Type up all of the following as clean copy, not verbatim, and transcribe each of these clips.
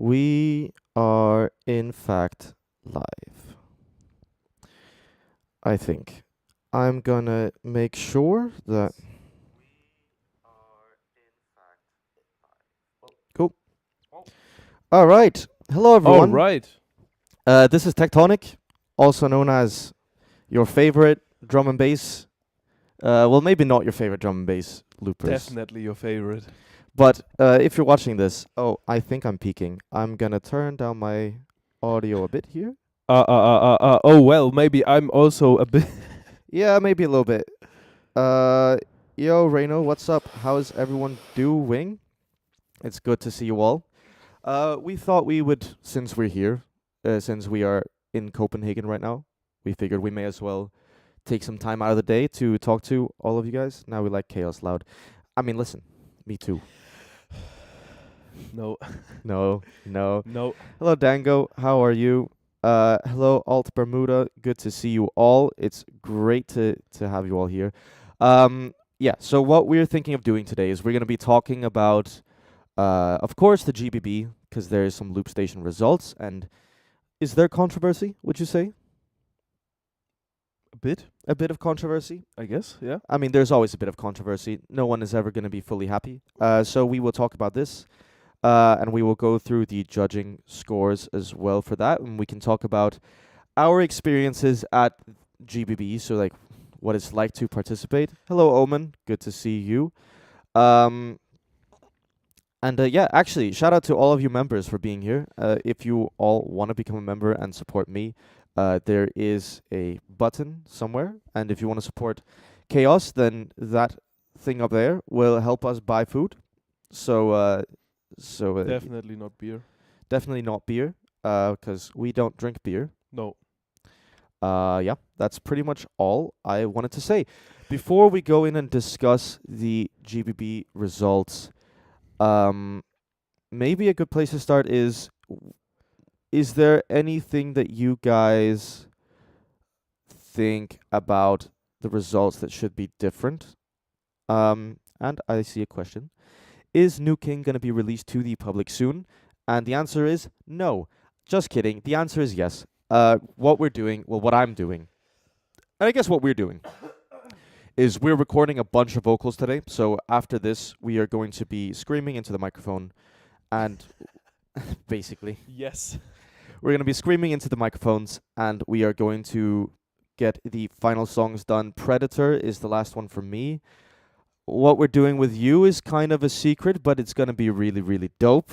We are in fact live. I think. I'm gonna make sure that. Cool. All right. Hello, All everyone. right. This is Tectonic, also known as your favorite drum and bass. Well, maybe not your favorite drum and bass loopers. Definitely your favorite. But if you're watching this, I think I'm peaking. I'm gonna turn down my audio a bit here. Oh well, maybe I'm also a bit. Yeah, maybe a little bit. Yo, Reno, what's up? How's everyone doing? It's good to see you all. We thought we would, since we're here, since we are in Copenhagen right now, we figured we may as well take some time out of the day to talk to all of you guys. Now we like Chaos loud. I mean, listen, me too. No. No. No. Hello, Dango. How are you? Hello, Alt Bermuda. Good to see you all. It's great to have you all here. Yeah, so what we're thinking of doing today is we're going to be talking about, of course, the GBB, because there is some loop station results. And is there controversy, would you say? A bit, A bit of controversy? I guess. Yeah. I mean, there's always a bit of controversy. No one is ever going to be fully happy. So we will talk about this. And we will go through the judging scores as well for that. And we can talk about our experiences at GBB. So, like, what it's like to participate. Hello, Omen. Good to see you. Yeah, actually, shout out to all of you members for being here. If you all want to become a member and support me, there is a button somewhere. And if you want to support Chaos, then that thing up there will help us buy food. So Definitely not beer. definitely not beer, because we don't drink beer. No. Yeah, that's pretty much all I wanted to say. Before we go in and discuss the GBB results, maybe a good place to start is there anything that you guys think about the results that should be different? And I see a question. Is New King going to be released to the public soon? And the answer is no. Just kidding. The answer is yes. What I'm doing, and I guess what we're doing, is we're recording a bunch of vocals today. So after this, we are going to be screaming into the microphone, and basically, Yes. we're going to be screaming into the microphones, and we are going to get the final songs done. Predator is the last one for me. What we're doing with you is kind of a secret, but it's going to be really, really dope.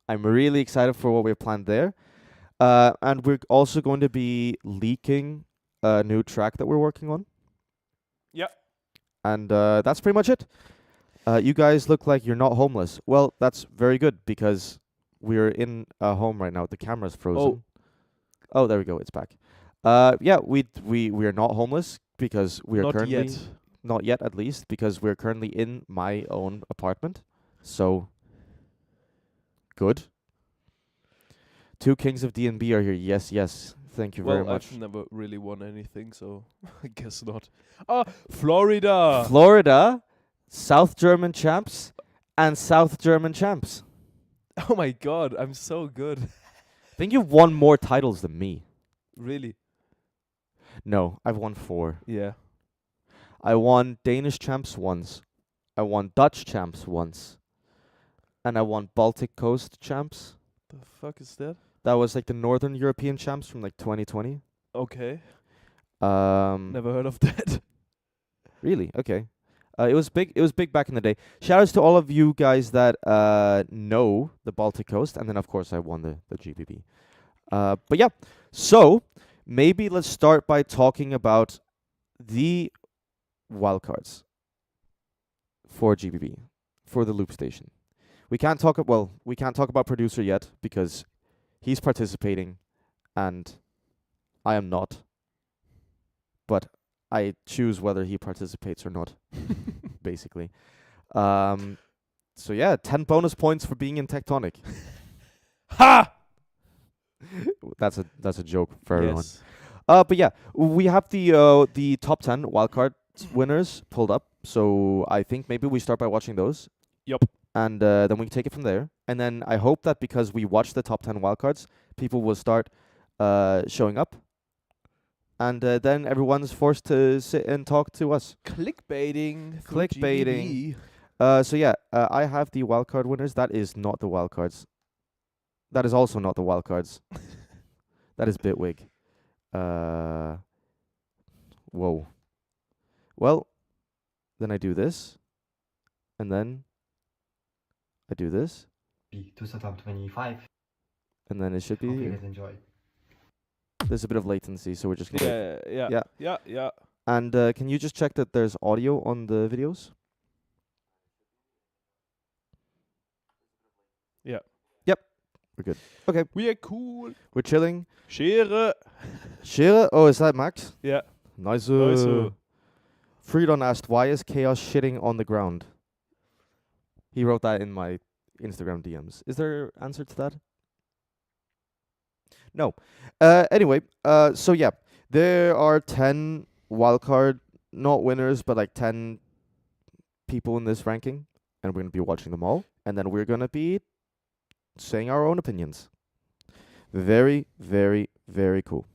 I'm really excited for what we've planned there. And we're also going to be leaking a new track that we're working on. Yeah. And that's pretty much it. You guys look like you're not homeless. Well, that's very good because we're in a home right now. The camera's frozen. Oh, there we go. It's back. Yeah, we are not homeless because we are Not currently... yet. Not yet, at least, because we're currently in my own apartment. So, good. Two kings of D&B are here. Yes. Thank you very much. I've never really won anything, so I guess not. Florida. Florida, South German champs, and South German champs. Oh my god, I'm so good. I think you've won more titles than me. Really? No, I've won 4. Yeah. I won Danish champs once. I won Dutch champs once. And I won Baltic Coast champs. The fuck is that? That was like the Northern European champs from like 2020. Okay. Never Never heard of that. Really? Okay. It was big. It was big back in the day. Shoutouts to all of you guys that know the Baltic Coast, and then of course I won the GBB. But yeah, so maybe let's start by talking about the wildcards for GBB for the loop station. We can't talk about producer yet because he's participating, and I am not. But I choose whether he participates or not, basically. So yeah, 10 bonus points for being in Tectonic. Ha! That's a joke for everyone. Yes. But yeah, we have the top 10 wildcard winners pulled up. So I think maybe we start by watching those. Yup. and then we can take it from there. And then I hope that because we watch the top 10 wildcards, people will start showing up, and then everyone's forced to sit and talk to us. Clickbaiting. through Clickbaiting. GBB. So yeah, I have the wildcard winners. That is not the wildcards. That is also not the wildcards. That is Bitwig. Whoa. Well, then I do this, and then I do this, 2025. and then it should be Hope you here. guys enjoy. There's a bit of latency, so we're just gonna wait. Yeah. And can you just check that there's audio on the videos? Yeah. Yep. We're good. Okay. We are cool. We're chilling. Schere. Shira? Oh, is that Max? Yeah. Nice. Nice. Freedon asked, why is Chaos shitting on the ground? He wrote that in my Instagram DMs. Is there an answer to that? No. Anyway, so yeah, there are 10 wildcard, not winners, but like 10 people in this ranking, and we're going to be watching them all, and then we're going to be saying our own opinions. Very, very, very cool.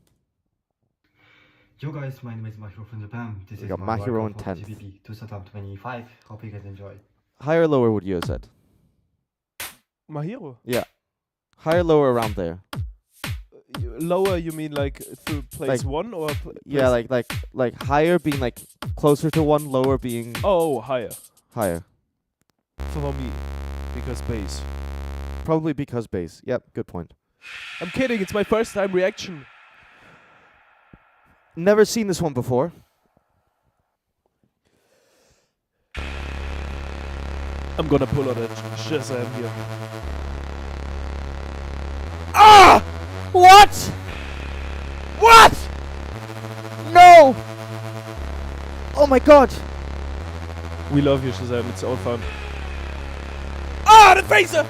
Yo guys, my name is Mahiro from Japan. This We is got my Mahiro wildcard in for 10th. GBB 2025. Hope you guys enjoy. Higher or lower would you have said? Mahiro. Higher or lower around there? Lower, you mean like through place Like- 1 or? Yeah, like higher being like closer to 1, lower being Oh, higher. higher. For me. Because base. Probably because base. Yep, good point. I'm kidding, it's my first time reaction. Never seen this one before. I'm gonna pull out a Shazam here. Ah! What? What? No! Oh my god! We love you, Shazam, it's all fun. Ah, the phaser!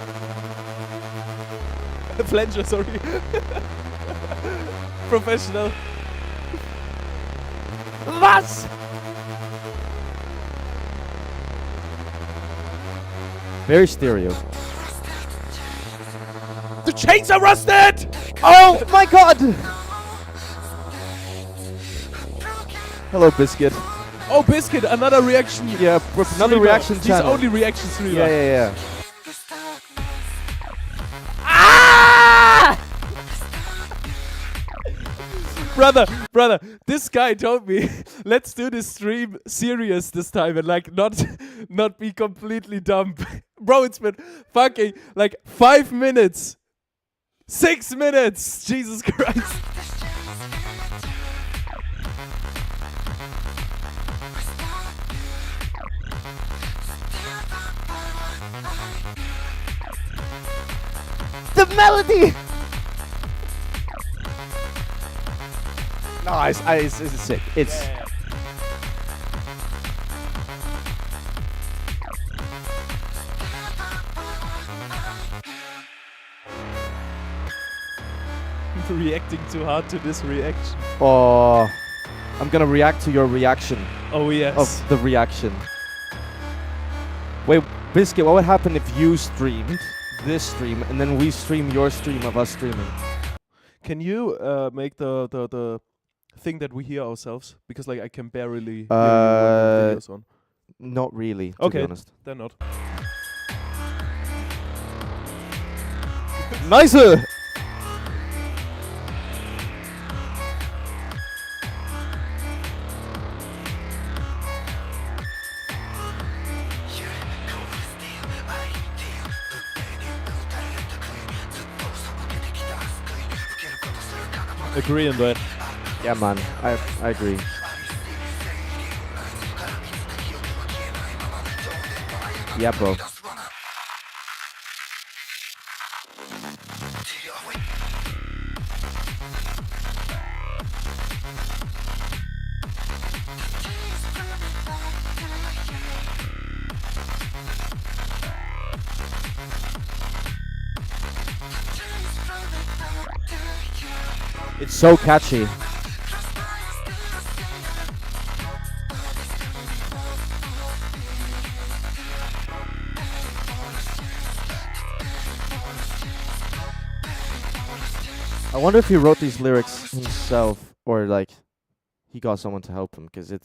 The flanger, sorry. Professional. Was? Very stereo. The chains are rusted! Oh my god! Hello, Biscuit. Oh, Biscuit, another reaction. Yeah, another reaction He's channel. only reaction streamer. Yeah. Brother, this guy told me, let's do this stream serious this time and like not be completely dumb. Bro, it's been fucking like 5 minutes. 6 minutes! Jesus Christ. The melody! No, it's sick. It's Reacting too hard to this reaction. oh, I'm gonna react to your reaction Oh yes. of the reaction. Wait, Biscuit, what would happen if you streamed this stream and then we stream your stream of us streaming? Can you make the thing that we hear ourselves? Because like I can barely hear you when the video's on. Not really, to Okay. be honest. They're not. Nicer! Agree on that. Yeah, man, I agree. Yeah, bro. It's so catchy. I wonder if he wrote these lyrics himself or like he got someone to help him because he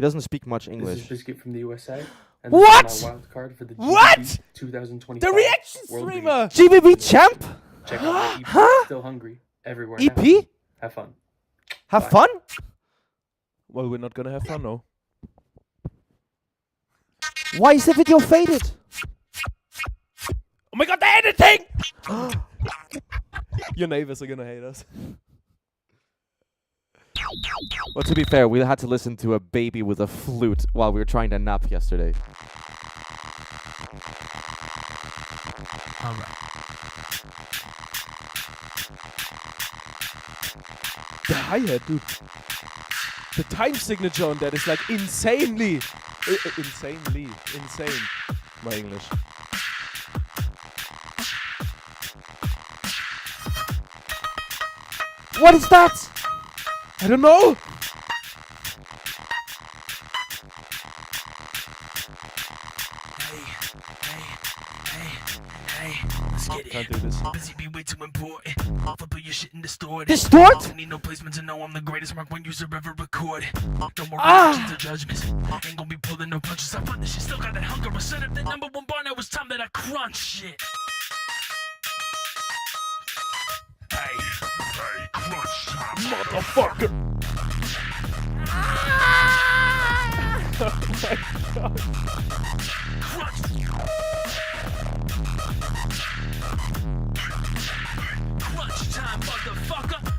doesn't speak much This English. is Biscuit from the USA. And What? This is my wild card for the What? GBB 2025 The reaction World streamer! GBB champ? Check out my EP, Huh? Still Hungry, everywhere EP? now. Have fun. Have Bye. fun? Well, we're not gonna have fun now. Why is the video faded? Oh my god, the editing! Your neighbors are gonna hate us. Well, to be fair, we had to listen to a baby with a flute while we were trying to nap yesterday. Alright. The hi-hat, dude. The time signature on that is like insanely insane. My English. What is that? I don't know. Can't do this. Busy be way too important. Off up your shit and distort it. Distort? Don't need no placement to know I'm the greatest Mark 1 user ever recorded. No more Ah! reactions or judgments. Ain't gonna be pulling no punches. I find this shit still got that hunger. I set up the #1 bar. Now it's time that I crunch shit. Hey, crunch time, Motherfucker. crunch. Crunch time, motherfucker.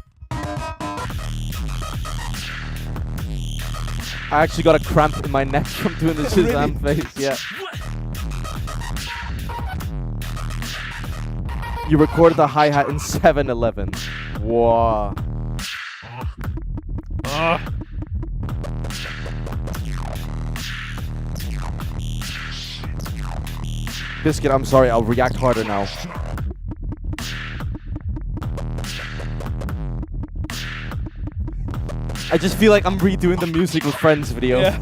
I actually got a cramp in my neck from doing the Shazam face. Yeah. What? You recorded the hi-hat in 7-Eleven. Wow. Biscuit, I'm sorry, I'll react harder now. I just feel like I'm redoing the Music with Friends video. Yeah.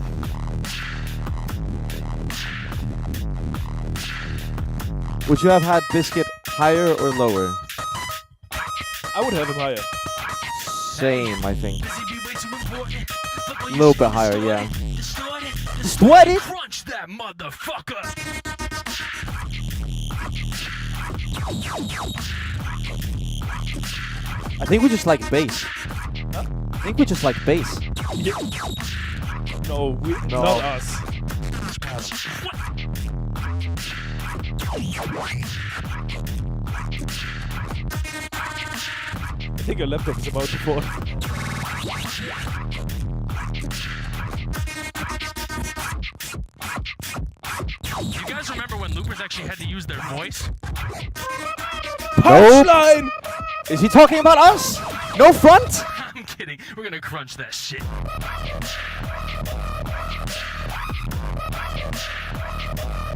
Would you have had Biscuit higher or lower? I would have him higher. Same, I think. Busy be way too important. Look what A you little shit bit higher, yeah. distorted. Distorted? Crunch that motherfucker. I think we just like bass. I think we just like bass. No, No. not us. I think your laptop is about to fall. You guys remember when loopers actually had to use their voice? Punchline! Is he talking about us? No front? I'm kidding. We're gonna crunch that shit.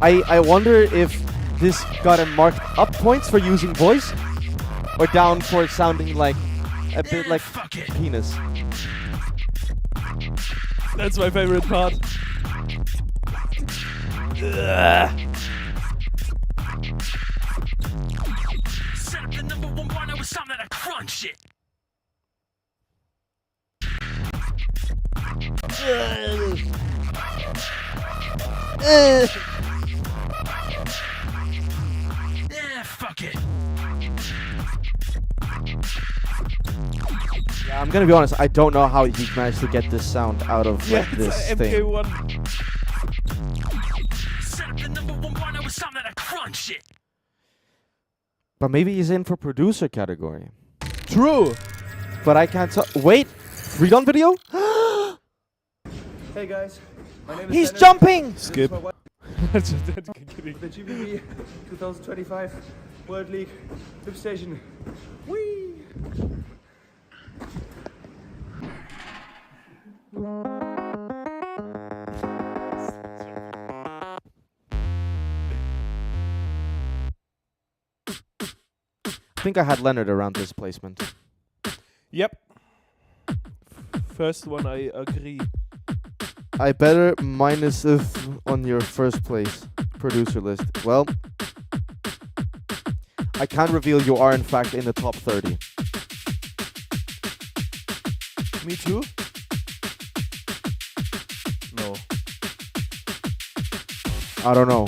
I wonder if this got him marked up points for using voice or down for sounding like a bit like Fuck it. penis. That's my favorite part. Set up the #1 bar. Now it's time that I crunch it. Yeah, fuck it. Yeah, I'm gonna be honest. I don't know how he managed to get this sound out of Yeah, like, this it's thing. MK1. Set up the #1 bar. Now it's time that I crunch it. But maybe he's in for producer category. True. But I can't tell. Wait, read on video? Hey guys, my name is He's Leonard. jumping! Skip. My wife- Kidding. The GBB 2025 World League Flip Station. Whee! I think I had Leonard around this placement. Yep. First one, I agree. I better minus if on your first place producer list. Well, I can reveal you are in fact in the top 30. Me Too? No. I don't know.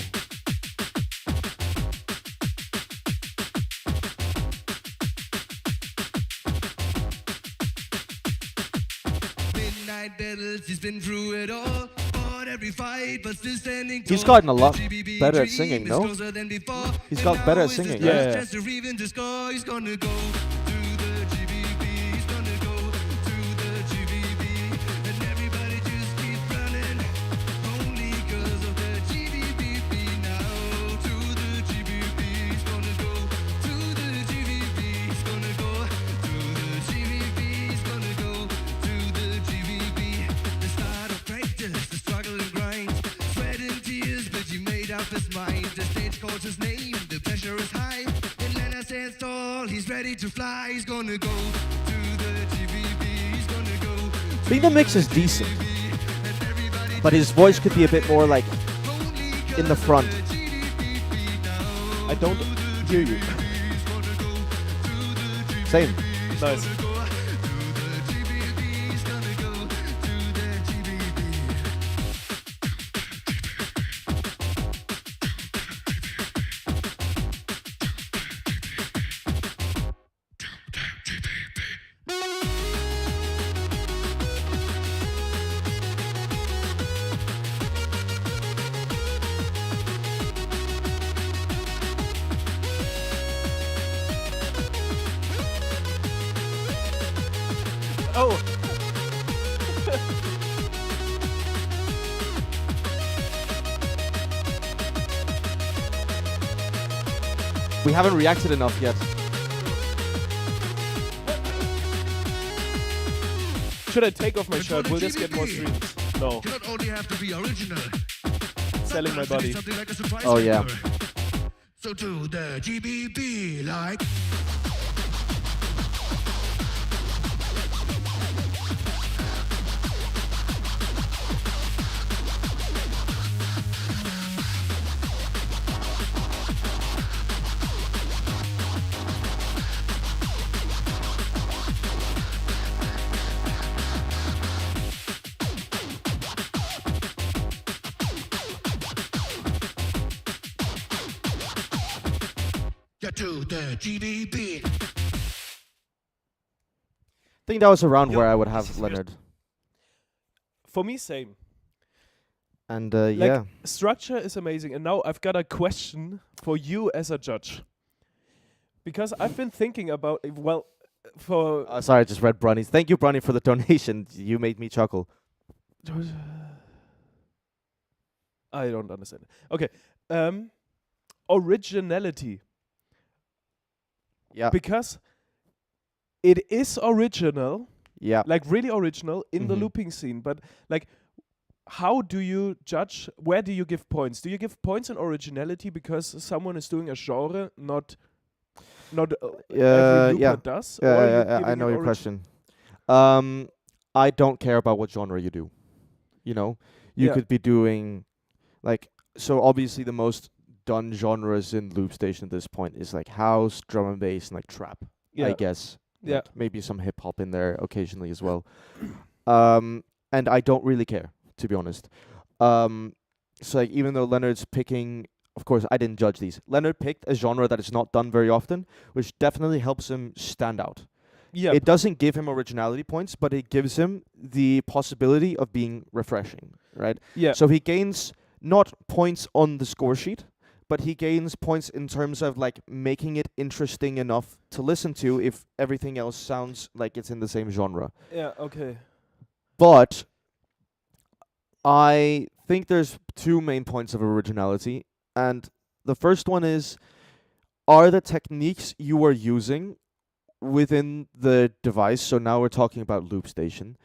Midnight battles, he's been through it all. Fought every fight, but still standing tall. He's gotten a lot GBB better at dream singing, is no? closer than before. He's And got better now at is his singing, right? last Yeah. chance to revenge score. He's gonna go to the GBB. He's gonna go to the GBB. And everybody just keep running. Only 'cause of the GBB now. To the GBB. He's gonna go to the GBB. He's gonna go to the GBB. He's gonna go to the GBB. The start of practice, the struggle and grind. Sweat and tears, but he made up his mind. The stage calls his name, the pressure is high. And Leonard stands tall, he's ready to fly. He's gonna go to the GBB. He's gonna go. I think the mix is decent, but his voice could be a bit more like in the front. I don't hear you. Same. Nice. Oh. We haven't reacted enough yet. Should I take off my shirt? Will this get more streams? No. You don't only have to be original. Selling my Sometimes it body. is something like a surprise Oh, yeah. flavor. So to the GBB, like. Get to the GBB. I think that was around Yo, where I would this have is Leonard. For me, same. And Like, yeah. structure is amazing. And now I've got a question for you as a judge. Because I've been thinking about, well, for... Sorry, I just read Brunny's. Thank you, Brunny, for the donation. You made me chuckle. I don't understand. Okay. Originality. Yeah. Because it is original, Yeah. like really original in the Mhm. looping scene. But like, how do you judge? Where do you give points? Do you give points in originality because someone is doing a genre, not every looper yeah. does? Yeah, or are you yeah, I giving know an your question. I don't care about what genre you do. You know, you Yeah. could be doing like, so obviously the most done genres in loop station at this point is like house, drum and bass, and like trap. Yeah. I guess. Yeah. Like, maybe some hip hop in there occasionally as well. And I don't really care, to be honest. So like, even though Leonard's picking, of course, I didn't judge these. Leonard picked a genre that is not done very often, which definitely helps him stand out. Yeah. It doesn't give him originality points, but it gives him the possibility of being refreshing, right? Yeah. So he gains not points on the score sheet, but he gains points in terms of like making it interesting enough to listen to if everything else sounds like it's in the same genre. Yeah. Okay. But I think there's two main points of originality, and the first one is, are the techniques you are using within the device, so now we're talking about loop station,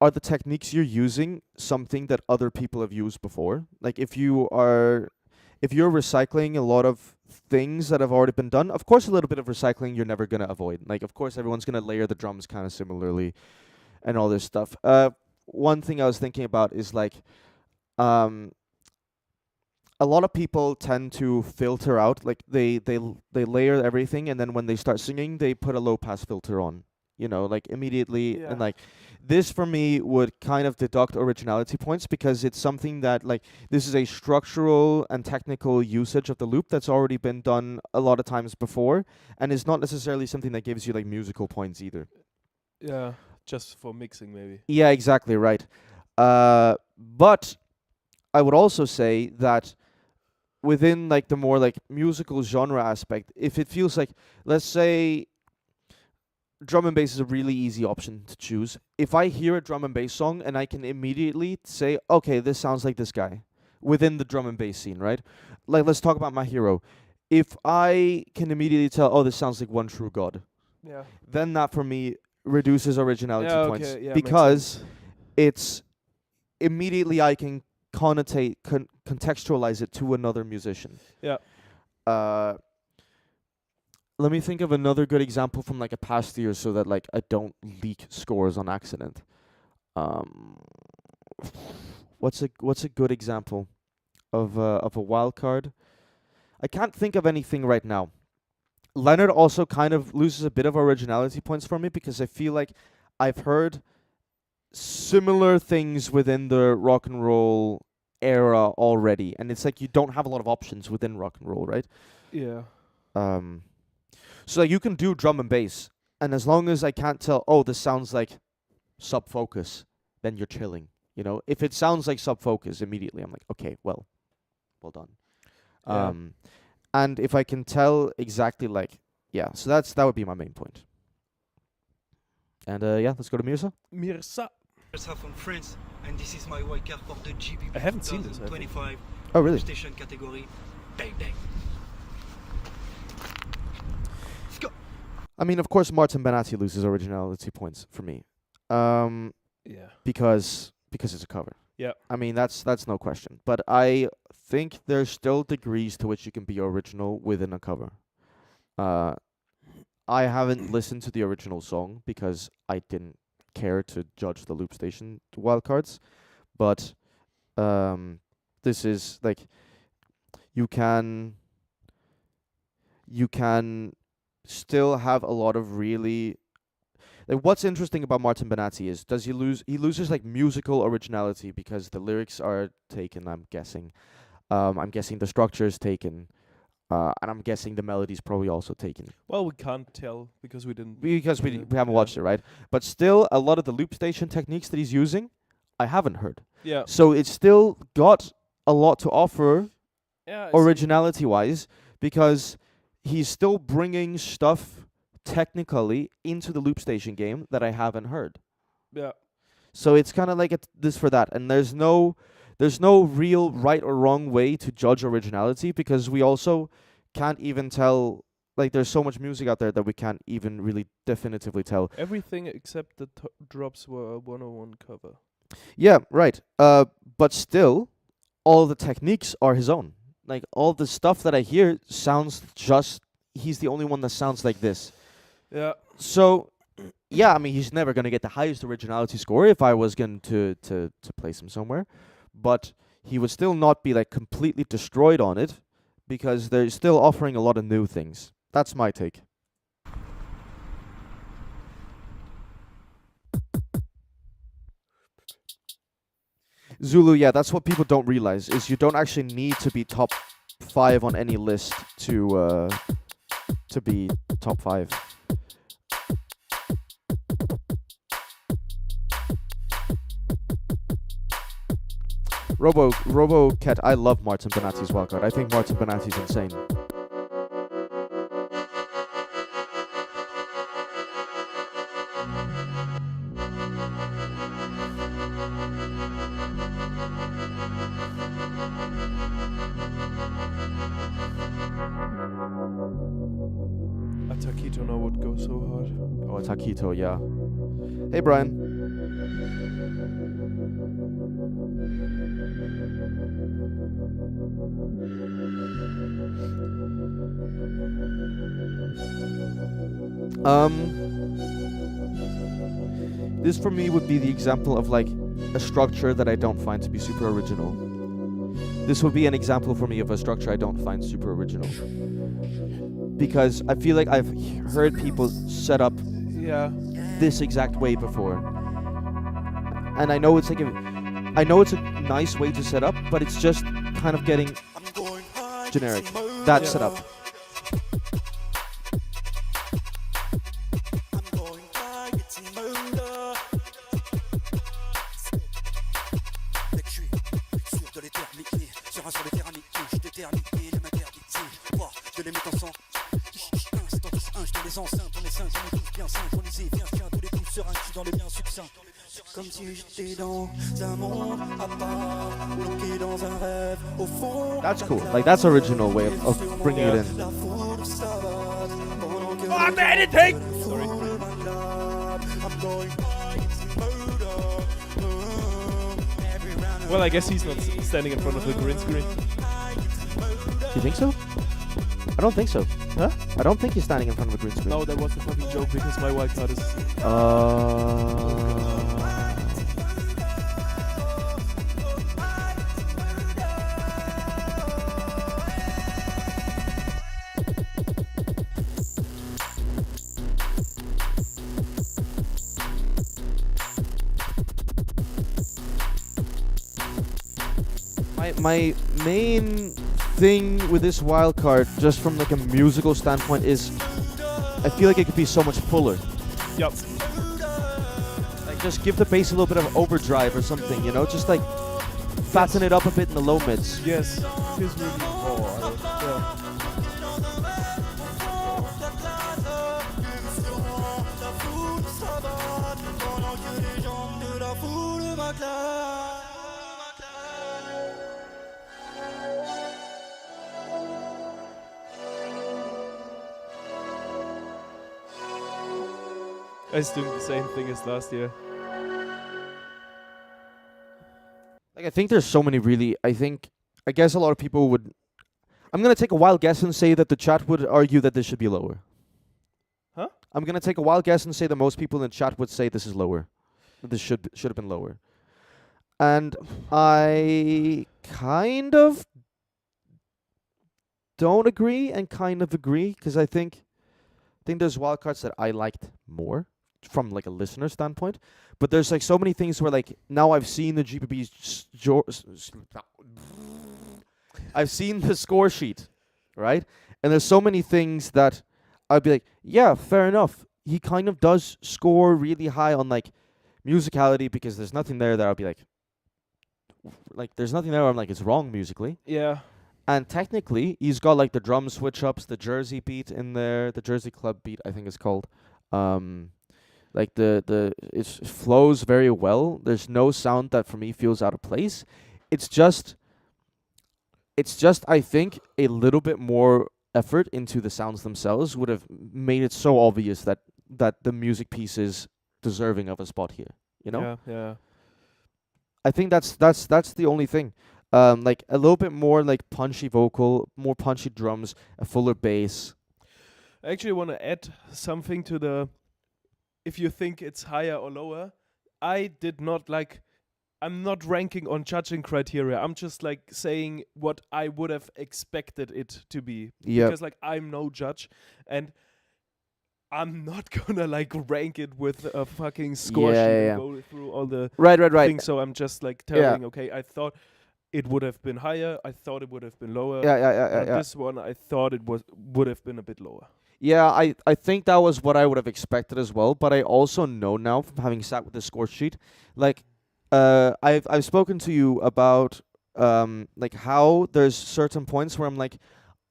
are the techniques you're using something that other people have used before? Like if you're recycling a lot of things that have already been done, of course a little bit of recycling you're never going to avoid. Like of course everyone's going to layer the drums kind of similarly and all this stuff. One thing I was thinking about is like a lot of people tend to filter out, like they layer everything, and then when they start singing, they put a low pass filter on. you know, like immediately, Yeah. and like this for me would kind of deduct originality points because it's something that like this is a structural and technical usage of the loop that's already been done a lot of times before, and is not necessarily something that gives you like musical points either. Yeah, just for mixing maybe. Yeah, exactly right. But I would also say that within like the more like musical genre aspect, if it feels like, let's say, drum and bass is a really easy option to choose. If I hear a drum and bass song and I can immediately say, okay, this sounds like this guy within the drum and bass scene, right? Like, let's talk about My Hero. If I can immediately tell, oh, this sounds like One True God, Yeah. then that for me reduces originality Yeah, points okay, yeah, makes because it's immediately I can connotate, contextualize it to another musician. Yeah. Let me think of another good example from like a past year so that like I don't leak scores on accident. What's a good example of a wild card? I can't think of anything right now. Leonard also kind of loses a bit of originality points for me because I feel like I've heard similar things within the rock and roll era already, and it's like you don't have a lot of options within rock and roll, right? Yeah. So like, you can do drum and bass, and as long as I can't tell, oh, this sounds like Sub Focus, then you're chilling. You know, if it sounds like Sub Focus, immediately I'm like, okay, well done. Yeah. And if I can tell exactly like, yeah, so that would be my main point. And yeah, let's go to Mirza. Mirza. From France, and this is my white card for the GBB I haven't seen this, I think. 2025 Oh, really? station category. Bang bang. Let's go. I mean, of course, Martin Benatti loses originality points for me. Yeah. Because it's a cover. Yeah. I mean, that's no question. But I think there's still degrees to which you can be original within a cover. I haven't listened to the original song because I didn't care to judge the loop station wildcards. But this is like you can still have a lot of really like what's interesting about Martin Benatti is he loses like musical originality because the lyrics are taken, I'm guessing. I'm guessing the structure is taken. And I'm guessing the melody's probably also taken. Well, we can't tell because we didn't. We haven't Yeah. watched it, right? But still, a lot of the loop station techniques that he's using, I haven't heard. Yeah. So it's still got a lot to offer Yeah. originality-wise because he's still bringing stuff technically into the loop station game that I haven't heard. Yeah. So it's kind of like this for that, and there's no real right or wrong way to judge originality because we also can't even tell. Like, there's so much music out there that we can't even really definitively tell. Everything except the drops were a 101 cover. Yeah, right. But still, all the techniques are his own. Like, all the stuff that I hear sounds just. He's the only one that sounds like this. Yeah. So, yeah, I mean, he's never gonna get the highest originality score if I was going to place him somewhere. But he would still not be like completely destroyed on it because they're still offering a lot of new things. That's my take. Zulu, yeah, that's what people don't realize is you don't actually need to be top 5 on any list to be top 5. RoboCat, I love Martin Benatti's wildcard. I think Martin Benatti's insane. A taquito now would go so hard. Oh, Taquito, yeah. Hey, Brian. This for me would be the example of like a structure that I don't find to be super original. This would be an example for me of a structure I don't find super original. Because I feel like I've heard people set up Yeah. this exact way before. And I know it's like a nice way to set up, but it's just kind of getting generic. That setup. Comme si j'étais dans un monde à part, bloqué dans un rêve au fond. That's cool. Like that's original way of bringing it in. Oh, anything! Sorry. Well, I guess he's not standing in front of the green screen. You think so? I don't think so. Huh? I don't think he's standing in front of a green screen. No, that was a fucking joke because my wild card is. My main thing with this wild card, just from like a musical standpoint, is I feel like it could be so much fuller. Yep. Like just give the bass a little bit of overdrive or something, you know? Just like fatten it up a bit in the low mids. Yes. Feels really raw. Yeah. I was doing the same thing as last year. Like I think there's so many really. I guess a lot of people would. I'm gonna take a wild guess and say that the chat would argue that this should be lower. Huh? I'm gonna take a wild guess and say that most people in the chat would say this is lower. That this should have been lower. And I kind of don't agree and kind of agree because I think there's wildcards that I liked more from like a listener standpoint, but there's like so many things where like now I've seen the GBB's I've seen the score sheet, right? And there's so many things that I'd be like, yeah, fair enough. He kind of does score really high on like musicality because there's nothing there that I'll be like there's nothing there where I'm like it's wrong musically. Yeah. And technically, he's got like the drum switch ups, the Jersey beat in there, the Jersey club beat, I think it's called. Like it flows very well. There's no sound that for me feels out of place. It's just I think a little bit more effort into the sounds themselves would have made it so obvious that the music piece is deserving of a spot here. You know? Yeah. Yeah. I think that's the only thing. Like a little bit more like punchy vocal, more punchy drums, a fuller bass. I actually want to add something to the. If you think it's higher or lower, I did not like. I'm not ranking on judging criteria. I'm just like saying what I would have expected it to be. Yeah. Because like I'm no judge, and I'm not gonna like rank it with a fucking score sheet and go through all the right. things. So I'm just like telling, okay, I thought it would have been higher. I thought it would have been lower. Yeah. This one, I thought it would have been a bit lower. Yeah, I think that was what I would have expected as well. But I also know now from having sat with the score sheet, like, I've spoken to you about like how there's certain points where I'm like,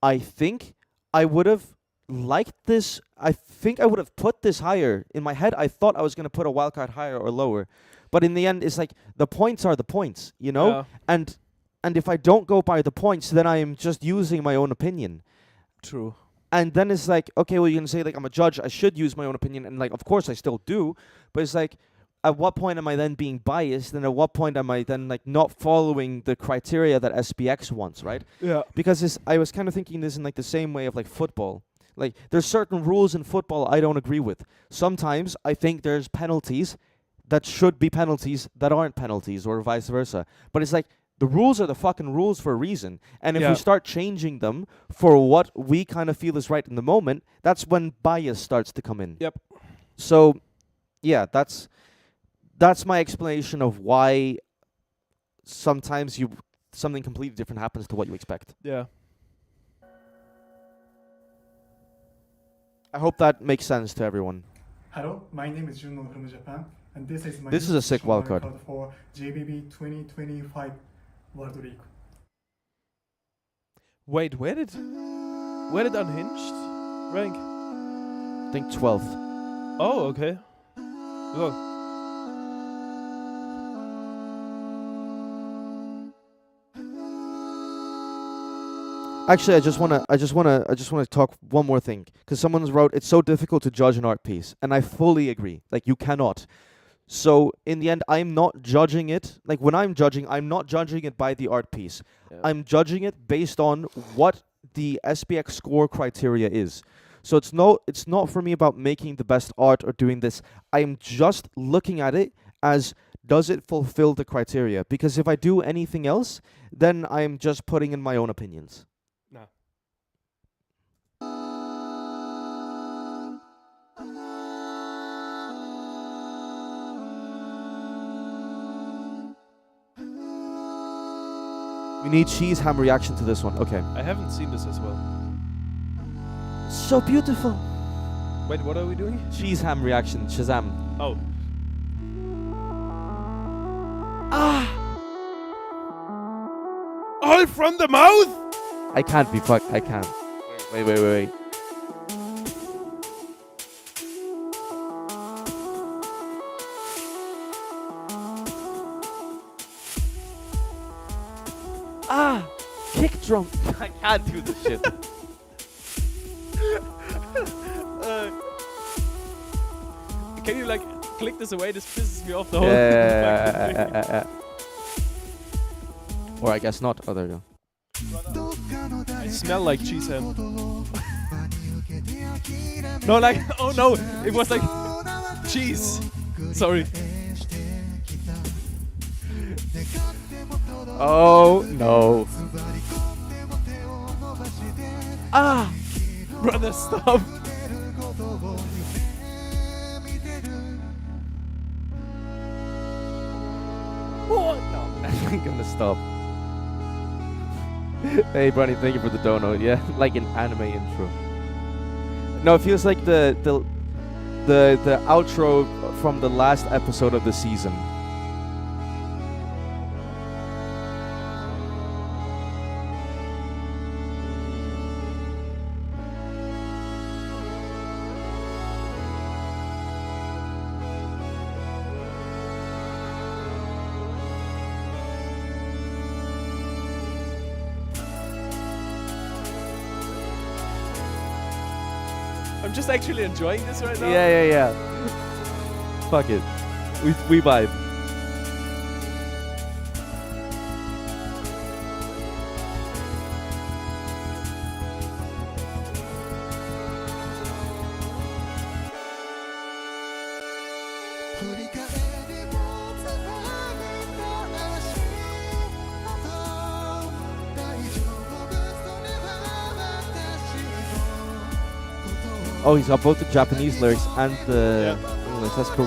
I think I would have liked this. I think I would have put this higher. In my head, I thought I was gonna put a wildcard higher or lower, but in the end, it's like the points are the points, you know. Yeah. And if I don't go by the points, then I am just using my own opinion. True. And then it's like, okay, well, you can say, like, I'm a judge, I should use my own opinion, and, like, of course I still do, but it's like, at what point am I then being biased, and at what point am I then, like, not following the criteria that SBX wants, right? Yeah. Because I was kind of thinking this in, like, the same way of, like, football. Like, there's certain rules in football I don't agree with. Sometimes I think there's penalties that should be penalties that aren't penalties, or vice versa. But it's like, the rules are the fucking rules for a reason. And if we start changing them for what we kind of feel is right in the moment, that's when bias starts to come in. Yep. So, yeah, that's my explanation of why sometimes something completely different happens to what you expect. Yeah. I hope that makes sense to everyone. Hello, my name is Juno from Japan, and this is my This is a sick national wildcard. record for GBB 2025 World League. Wait, where did Unhinged rank? I think 12th. Oh, okay. Look. Actually, I just wanna talk one more thing, because someone's wrote it's so difficult to judge an art piece, and I fully agree. Like, you cannot. So in the end, I'm not judging it. Like, when I'm judging, I'm not judging it by the art piece. Yeah. I'm judging it based on what the SPX score criteria is. So it's not for me about making the best art or doing this. I'm just looking at it as, does it fulfill the criteria? Because if I do anything else, then I'm just putting in my own opinions. No. We need cheese ham reaction to this one. Okay. I haven't seen this as well. So beautiful. Wait, what are we doing? Cheese ham reaction. Shazam. Oh. All from the mouth? I can't be fucked. I can't. Wait. Kick drum. I can't do this shit. Can you like click this away? This pisses me off the whole. Yeah. Or I guess not. Oh, there you go. I smell like cheese ham. No, like, oh no, it was like cheese. Sorry. Oh no. Brother, stop. What? No, I'm gonna stop. Hey, Brownie, thank you for the dono. Yeah, like an anime intro. No, it feels like the outro from the last episode of the season. I'm just actually enjoying this right now. Yeah. Fuck it. We vibe. Oh, he's got both the Japanese lyrics and the English. That's cool.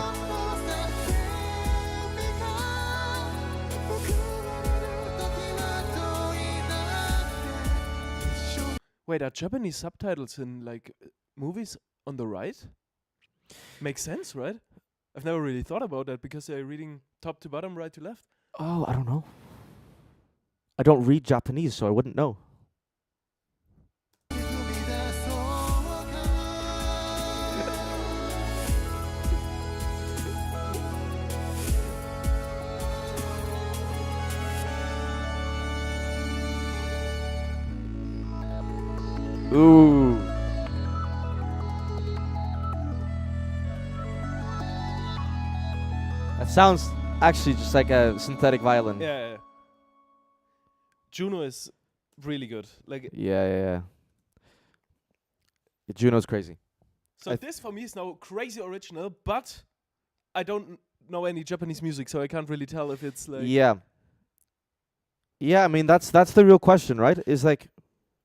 Wait, are Japanese subtitles in like movies on the right? Makes sense, right? I've never really thought about that because they're reading top to bottom, right to left. Oh, I don't know. I don't read Japanese, so I wouldn't know. Ooh. That sounds actually just like a synthetic violin. Yeah. Juno is really good. Like, Yeah. Juno's crazy. so this for me is now crazy original, but I don't know any Japanese music, so I can't really tell if it's like. Yeah. Yeah, I mean that's the real question, right? Is like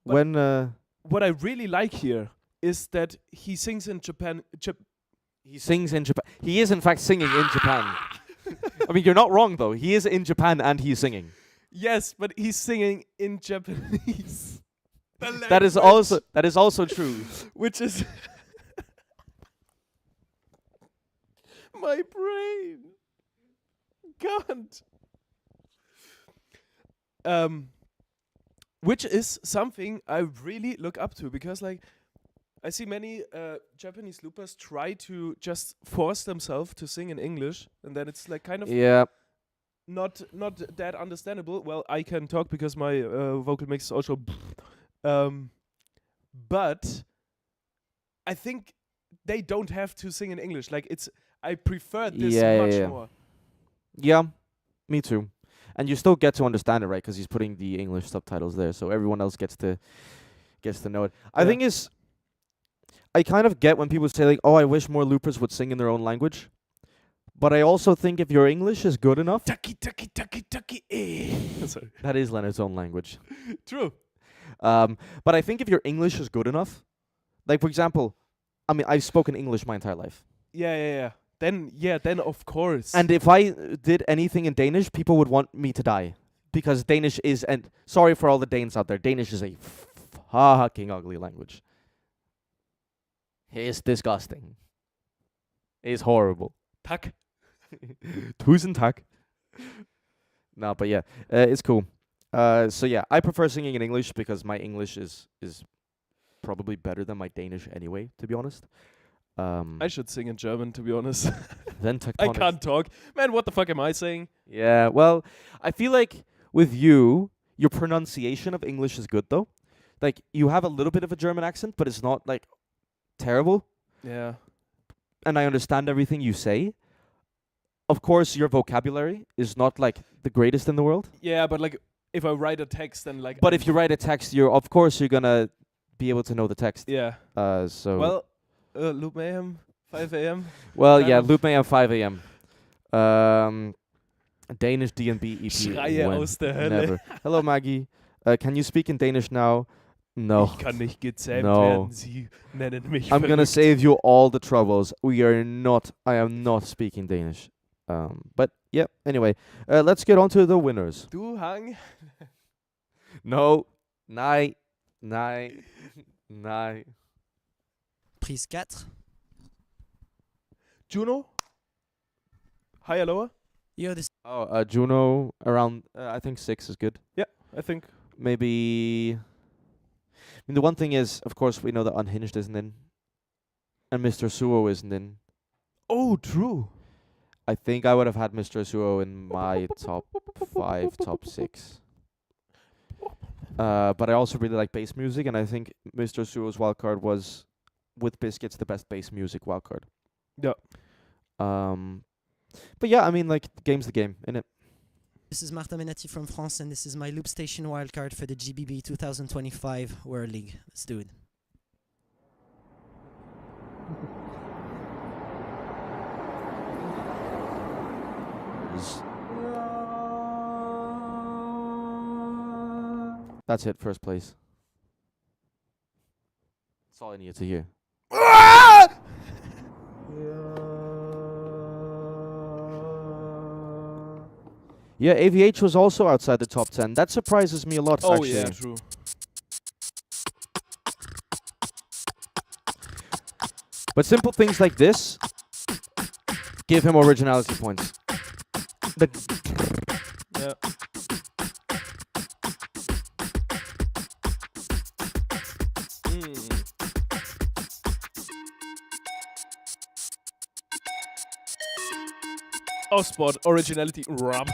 But- when What I really like here is that he sings in He sings in Japan. He is in fact singing in Japan. I mean, you're not wrong though. He is in Japan and he's singing. Yes, but he's singing in Japanese. That is also true. Which is my brain. God. Which is something I really look up to because, like, I see many Japanese loopers try to just force themselves to sing in English, and then it's like kind of Yeah. not that understandable. Well, I can talk because my vocal mix is also. But I think they don't have to sing in English. Like I prefer this much more. Yeah, me too. And you still get to understand it, right? Because he's putting the English subtitles there, so everyone else gets to know it. I think I kind of get when people say like, "Oh, I wish more loopers would sing in their own language," but I also think if your English is good enough, Taki taki taki taki. Sorry. that is Leonard's own language. True. But I think if your English is good enough, like for example, I mean, I've spoken English my entire life. Yeah. Then of course. And if I did anything in Danish, people would want me to die. Because Danish is, and sorry for all the Danes out there, Danish is a fucking ugly language. It's disgusting. It's horrible. Tak. Tusind tak. No, but yeah, it's cool. So yeah, I prefer singing in English because my English is probably better than my Danish anyway, to be honest. I should sing in German, to be honest. Then I Tectonic. can't talk. Man, what the fuck am I saying? Yeah, well, I feel like with you, your pronunciation of English is good though. Like you have a little bit of a German accent, but it's not like terrible. Yeah. And I understand everything you say. Of course, your vocabulary is not like the greatest in the world. Yeah, but like if I write a text, then like. But if you write a text, you're gonna be able to know the text. Yeah. So. Well, Loop Mayhem, 5 a.m. Well, kind yeah, of. Loop Mayhem 5 a.m. Danish D&B EP. Schreie when? aus der Hölle. Never. Hello, Maggie. Can you speak in Danish now? No. Ich kann nicht gezähmt No. werden. Sie nennen mich I'm gonna verrückt. save you all the troubles. I am not speaking Danish. But yeah, anyway, let's get on to the winners. Du Hang. No. Nej. Prise 4. Juno. Higher, lower? Yo, this Oh, Juno around, I think 6 is good. I think. Maybe. I mean, the one thing is, of course, we know that Unhinged isn't in. And Mr. Suo isn't in. Oh, true. I think I would have had Mr. Suo in my top 5, top 6. But I also really like bass music, and I think Mr. Suo's wildcard was, with Biscuits, the best bass music wildcard. Yeah. But yeah, I mean, like, the game's the game, innit? is Martin Menati from France, and this is my Loop Station wildcard for the GBB 2025 World League. Let's do it. That's it, first place. That's all I needed to hear. Yeah, AVH was also outside the top 10. That surprises me a lot, Oh, actually. yeah, true. But simple things like this give him originality points. Yeah. Oh, spot originality. Rub.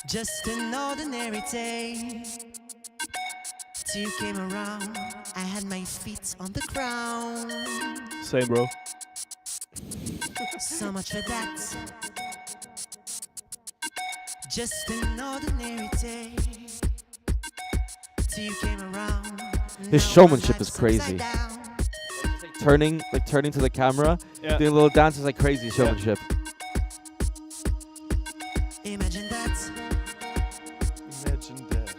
Just an ordinary day. Two came around. I had my feet on the ground. Same, bro. So much for that. Just an ordinary day. Two came around. His showmanship is crazy. Turning to the camera, Yeah. doing little dances like crazy showmanship. Imagine that. Imagine that.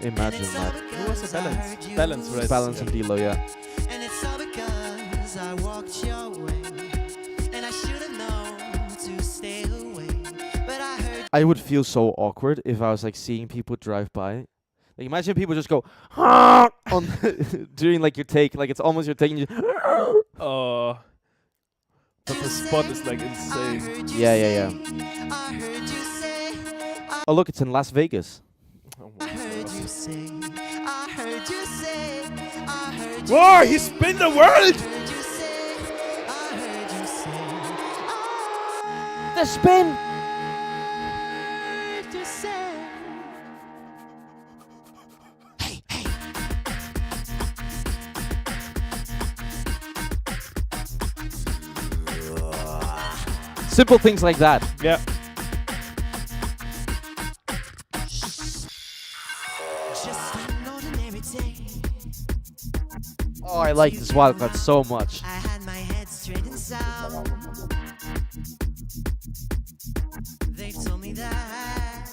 Imagine that. Who was the balance? Balance, right? Balance and Dilo, yeah. And it's all because I walked your way. And I should have known to stay away. But I heard I would feel so awkward if I was like seeing people drive by. Like imagine people just go on during like your take, like it's almost your take. And you but the spot is like insane. yeah. I heard you say, Oh look, it's in Las Vegas. Oh I my heard God. you say, I heard you say, I heard you Whoa, he spin the world! heard you say, I heard you say, The spin. I heard you say. Hey, hey. Simple things like that. Yeah. Just an ordinary day. Oh, I like this wildcard so much. I had my head straight and sound. They've told me that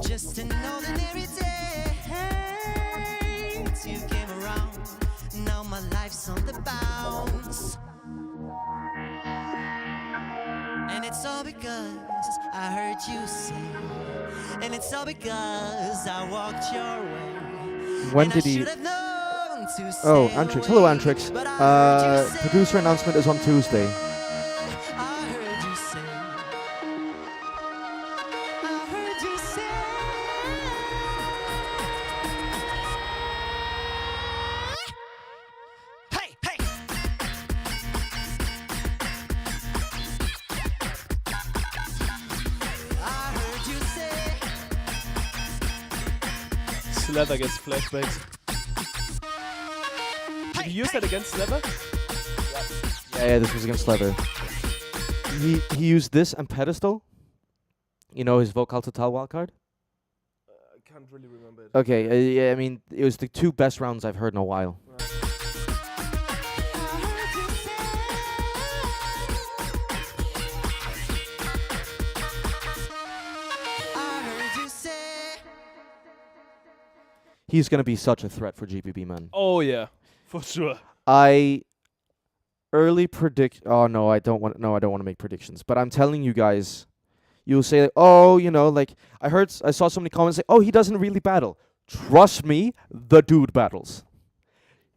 just an ordinary day. You came around. Now my life's on the bounce. And it's all because I heard you say. And it's all because I walked your way. When And did I he? should have known to Oh, stay Antrix. Hello, away. Antrix. But I heard you say, Producer announcement is on Tuesday. I heard you say, I heard you say, hey, hey. I heard you say, Slather gets flashbacks. Did you use that against Slather? Yeah, this was against Leather. He used this and Pedestal. You know his Vocal Total wildcard? I can't really remember it. Okay, yeah, I mean, it was the two best rounds I've heard in a while. I heard you say. He's gonna be such a threat for GBB, man. Oh yeah, for sure. I early predict. Oh no, I don't want. No, I don't want to make predictions. But I'm telling you guys, you'll say, like, oh, you know, like I saw so many comments say, oh, he doesn't really battle. Trust me, the dude battles.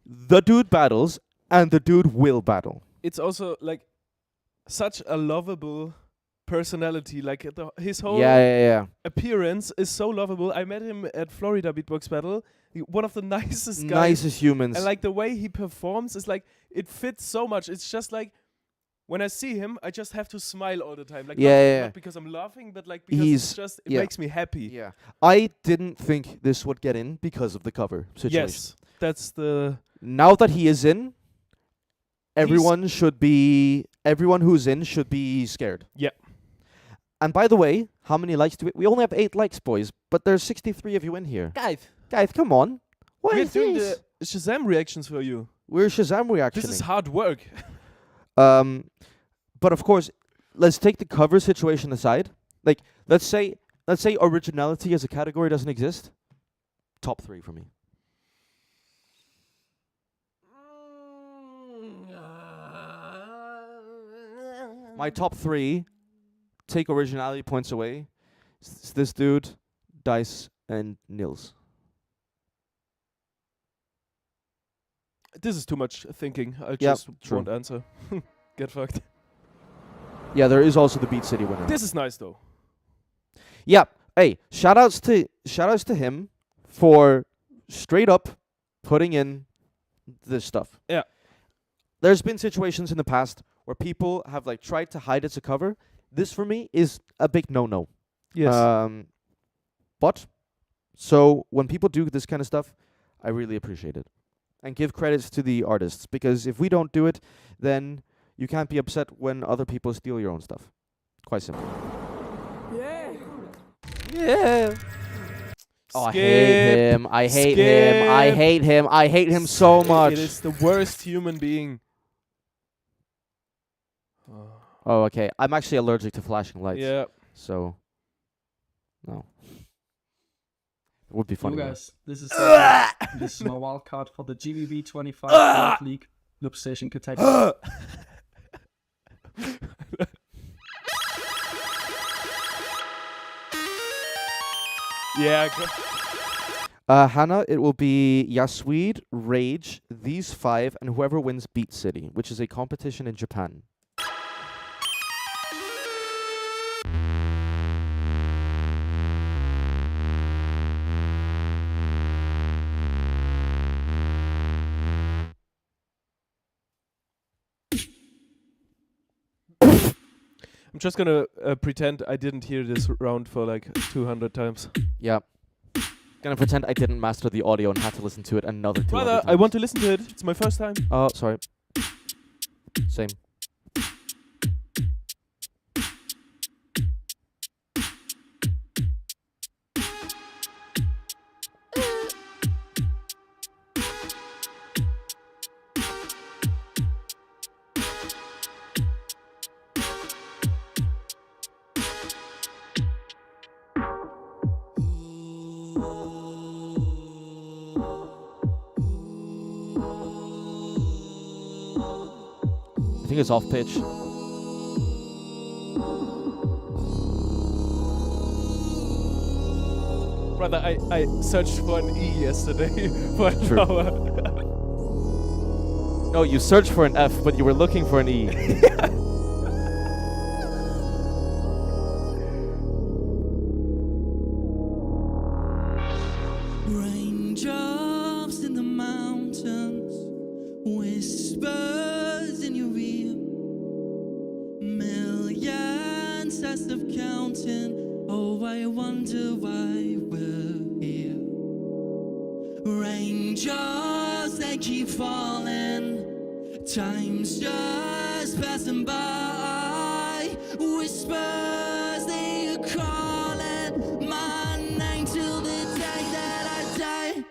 The dude battles, and the dude will battle. It's also like such a lovable personality. Like his whole Yeah. appearance is so lovable. I met him at Florida Beatbox Battle. One of the nicest guys. Nicest humans. And like the way he performs is like it fits so much. It's just like when I see him, I just have to smile all the time. Like not because I'm laughing, but like because it makes me happy. Yeah. I didn't think this would get in because of the cover situation. Yes, that's the. Now that he is in, everyone who's in should be scared. Yeah. And by the way, how many likes do we only have 8 likes, boys, but there's 63 of you in here. Guys, come on. What We're is doing this? the Shazam reactions for you. We're Shazam reactioning. This is hard work. But of course, let's take the cover situation aside. Like, let's say originality as a category doesn't exist. Top 3 for me. My top 3, take originality points away. It's this dude, Dice, and Nils. This is too much thinking. I Yep, just true. won't answer. Get fucked. Yeah, there is also the Beat City winner. This is nice though. Yeah. Hey, shoutouts to him for straight up putting in this stuff. Yeah. There's been situations in the past where people have like tried to hide it's a cover. This for me is a big no-no. Yes. But so when people do this kind of stuff, I really appreciate it. And give credits to the artists, because if we don't do it, then you can't be upset when other people steal your own stuff. Quite simple. Yeah. Oh, I hate him. I hate him. I hate him. I hate him so much. It is the worst human being. Oh, okay. I'm actually allergic to flashing lights. Yeah. So, no. would be funny. You though. guys, this is my wild card for the GBB 25 World League Loop Station Tectonic. Yeah. Hannah, it will be Yasuid, Rage, these 5, and whoever wins Beat City, which is a competition in Japan. I'm just gonna pretend I didn't hear this round for like 200 times. Yeah. Gonna pretend I didn't master the audio and had to listen to it another 200 Brother, times. I want to listen to it. It's my first time. Oh, sorry. Same. I think it's off pitch. Brother, I searched for an E yesterday for an True. hour. No, you searched for an F, but you were looking for an E. Raindrops in the mountains, whispers in your ear, millions as of counting. Oh, I wonder why we're here. Raindrops they keep falling, time's just passing by. Whispers they are calling my name till the day that I die.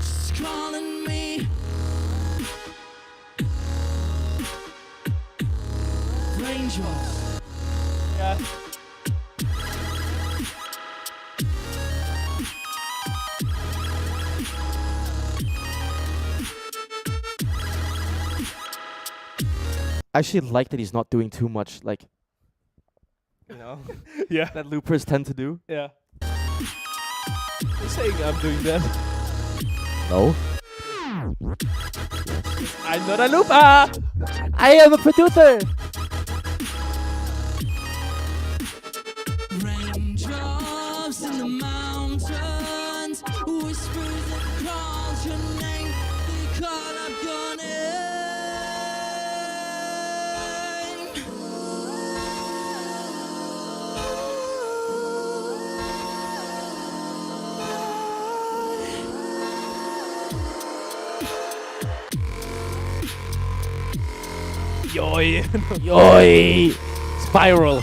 Just calling me. Raindrops. Yeah. I actually like that he's not doing too much, like, you know, Yeah. that loopers tend to do. Yeah. You're saying I'm doing that. No. I'm not a looper! I am a producer! Raindrops in the mountains, whispers that call your name, they call up your name. Yoy! Yoy! Spiral!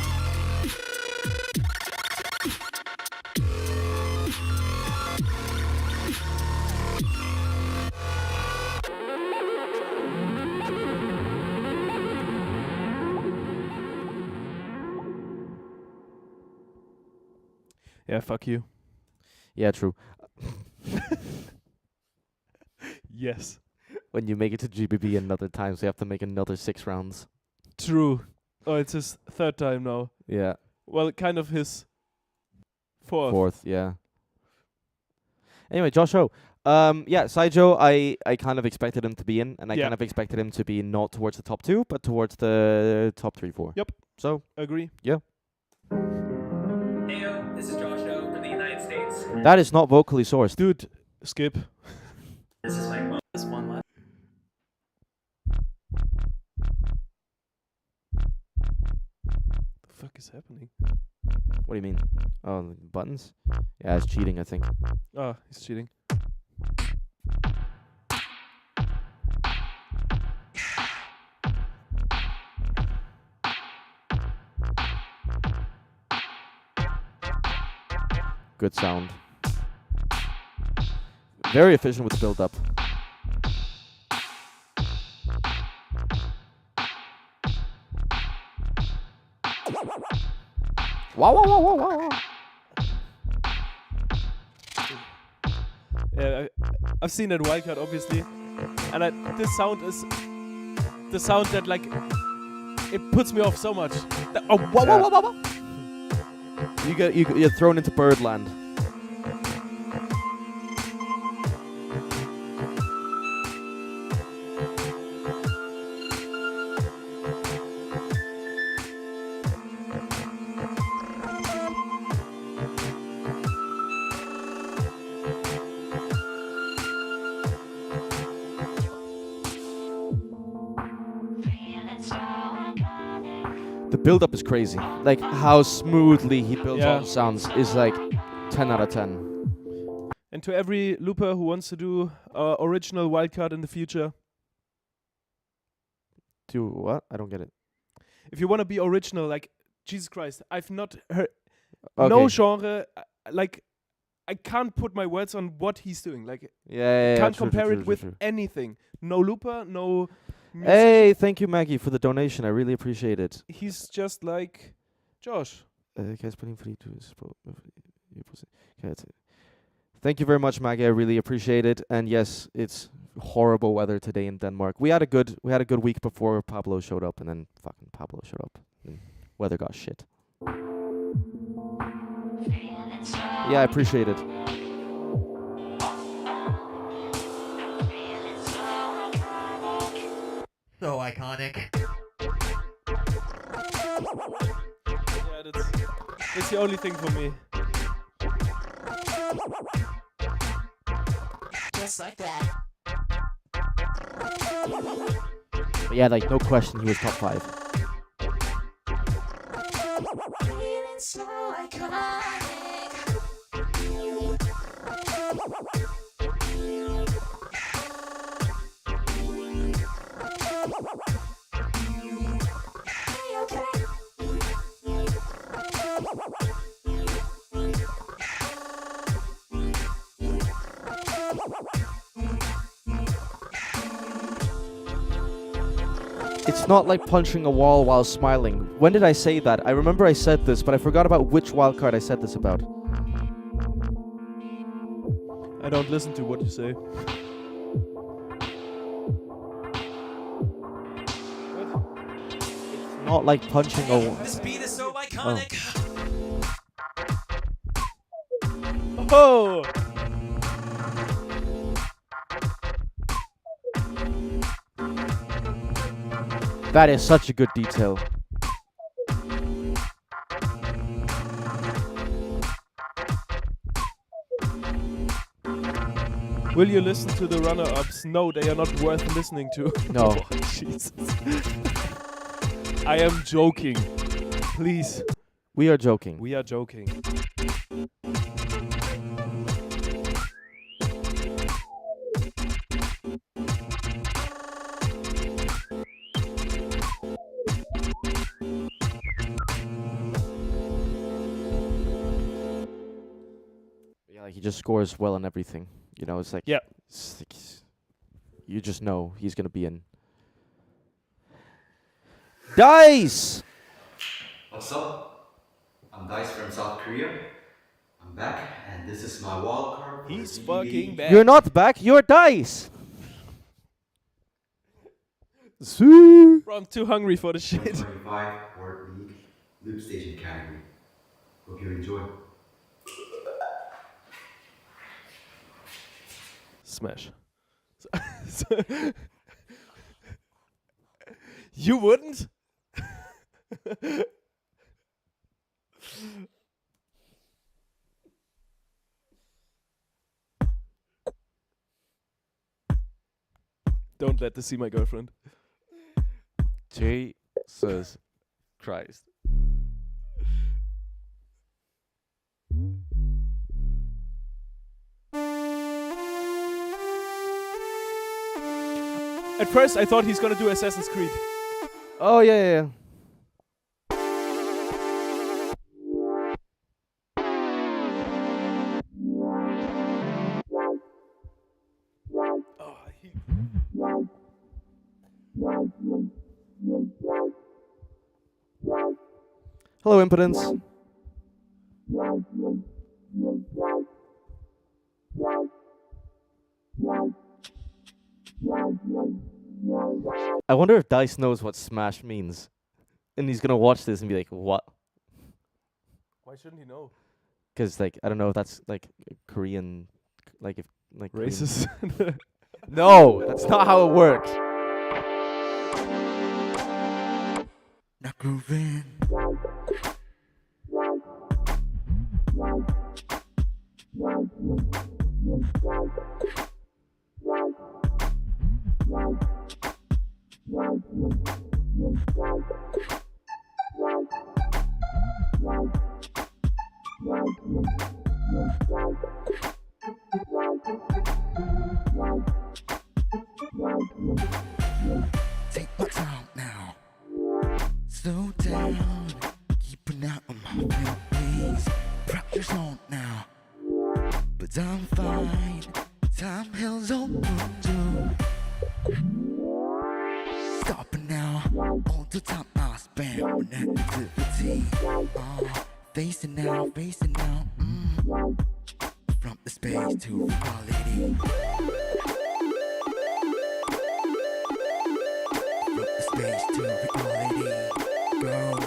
Yeah, fuck you. Yeah, true. Yes. When you make it to GBB another time, so you have to make another 6 rounds. True. Oh, it's his third time now. Yeah. Well, kind of his fourth. Yeah. Anyway, Josh O. Yeah, Saijo, I kind of expected him to be in, and I Yeah. kind of expected him to be not towards the top 2, but towards the top 3, 4. Yep. So, Agree. Heyo, this is Josh O from the United States. that is not vocally sourced. Dude, skip. This is my this one left. The fuck is happening? What do you mean? Oh, the buttons? Yeah, it's cheating, I think. Oh, he's cheating. Good sound. Very efficient with the build-up. Wow, wow, wow, wow, wow, wow. Yeah, I've seen that wildcard obviously, and this sound is the sound that like it puts me off so much. Oh, wow, wow, wow, wow, wow. You're thrown into birdland. The build-up is crazy. Like how smoothly he builds all the sounds is like 10 out of 10. And to every looper who wants to do original wildcard in the future, Do what? I don't get it. if you want to be original, like Jesus Christ, I've not heard Okay. no genre. Like I can't put my words on what he's doing. Like Yeah, can't true, compare true, it true, with true. anything. No looper, no. Hey, thank you, Maggie, for the donation. I really appreciate it. He's just like Josh. Thank you very much, Maggie. I really appreciate it. And yes, it's horrible weather today in Denmark. We had a good week before Pablo showed up, and then fucking Pablo showed up, and weather got shit. Yeah, I appreciate it. So iconic. Yeah, that's the only thing for me. Just like that. But yeah, like no question, he was top 5. Feeling so iconic. It's not like punching a wall while smiling. When did I say that? I remember I said this, but I forgot about which wildcard I said this about. I don't listen to what you say. It's not like punching a wall. This beat is so iconic. Oh! That is such a good detail. Will you listen to the runner-ups? No, they are not worth listening to. No. Oh, Jesus. I am joking. Please. We are joking. We are joking. Yeah, like he just scores well on everything. You know, it's like, yeah. You just know he's gonna be in. Dice! What's up? I'm Dice from South Korea. I'm back, and this is my wild card. He's fucking back. You're not back, you're Dice! Bro, I'm too hungry for the shit. 2025 World League Loop Station category. Hope you enjoy. Smash. You wouldn't? Don't let this see my girlfriend. Jesus Christ. At first, I thought he's gonna do Assassin's Creed. Oh, yeah. Hello, Impotence. I wonder if Dice knows what Smash means. And he's gonna watch this and be like, what? Why shouldn't he know? Because, like, I don't know if that's, like, Korean... Like, if... Like Korean- Racist. No! That's not how it works! Now grooving. Take my time now. Slow down. Keep an eye on my feet, please. Pressure's on now. But I'm fine. Time hell's open too. Stopping now. All the time I spend on negativity. Facing now, facing now. From the space to reality. From the space to reality. Go.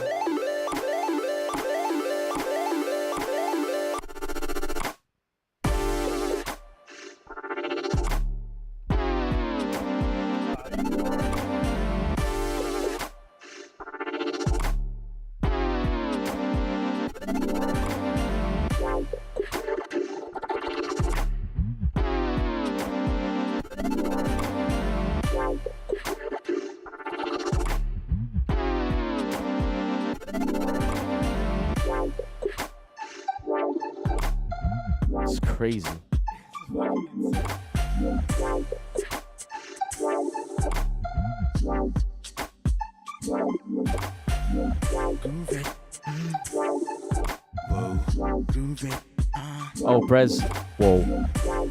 It's crazy. Groove it. Whoa. Groove it. Oh, Brez. Whoa.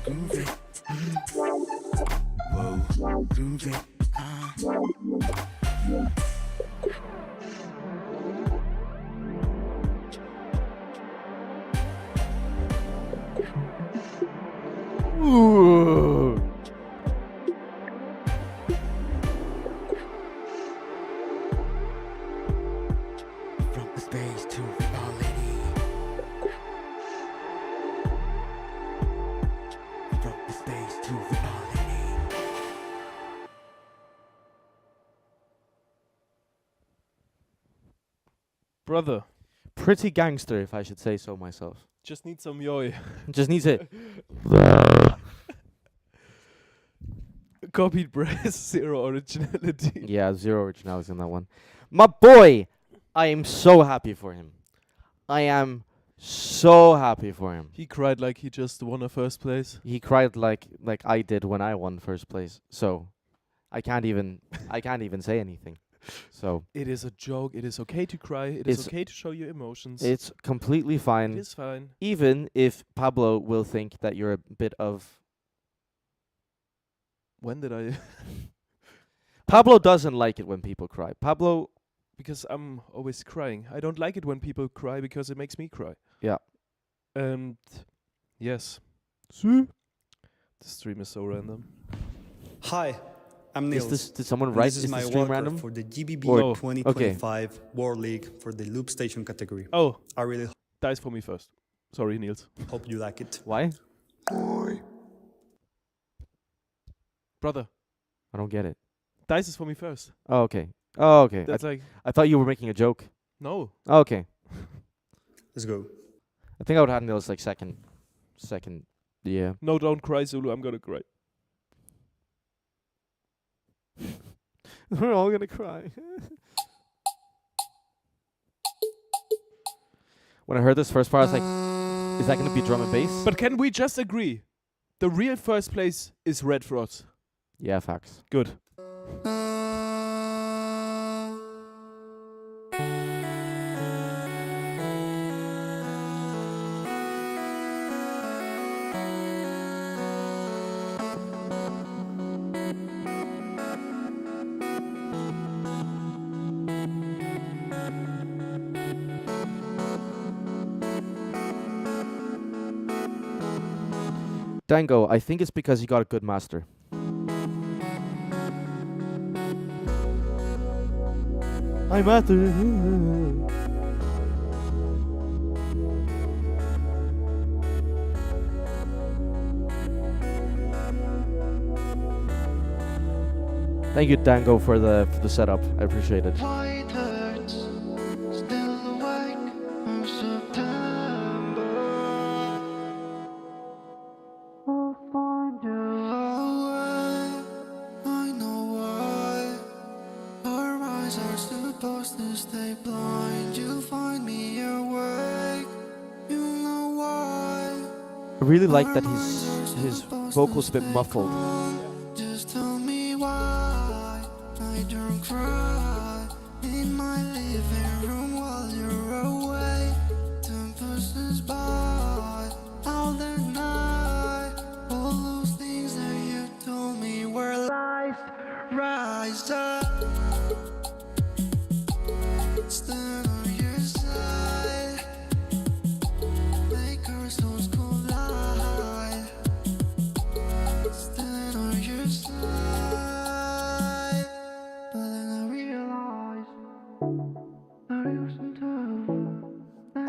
Groove it. Whoa. Groove it. Ooh. From the space to reality. From the space to reality. Brother, Pretty gangster, if I should say so myself. just need some yoy. Just needs it. Copied Brez, zero originality. Yeah, zero originality in that one. My boy! I am so happy for him. I am so happy for him. He cried like he just won a first place. He cried like I did when I won first place. So I can't even say anything. So It is a joke. It is okay to cry. It is It's- okay to show your emotions. it's completely It fine. is fine. Even if Pablo will think that you're a bit of... When did I? Pablo doesn't like it when people cry. Pablo... Because I'm always crying. I don't like it when people cry because it makes me cry. Yeah. And yes. The stream is so random. Hi, I'm Niels. Did someone and write this is my stream walker random? for the GBB Or- 2025 World League for the Loop Station category. Oh, I really dice for me first. Sorry, Niels. hope you like it. Why? Brother, I don't get it. dice is for me first. Oh, okay. Oh, okay. That's like, I thought you were making a joke. no. Oh, okay. Let's go. I think I would have Nils like second. Yeah. No, don't cry, Zulu. I'm gonna cry. We're all gonna cry. When I heard this first part, I was like, is that gonna be drum and bass? But can we just agree? The real first place is Red Frost. Yeah, facts. Good. Dango, I think it's because he got a good master. I'm at the... Thank you, Dango, for the setup. I appreciate it. White hurts, still awake in September. I'll find you away. I know why. Our eyes are supposed to stay blind. You find me awake. You know why. I really like that his vocals a bit muffled. Just tell me why I don't cry in my living room while you're away. Time passes by all the night. All those things that you told me were lies. Rise up, stand on your side. Make our souls collide. Stand on your side. But then I realized that it wasn't tough.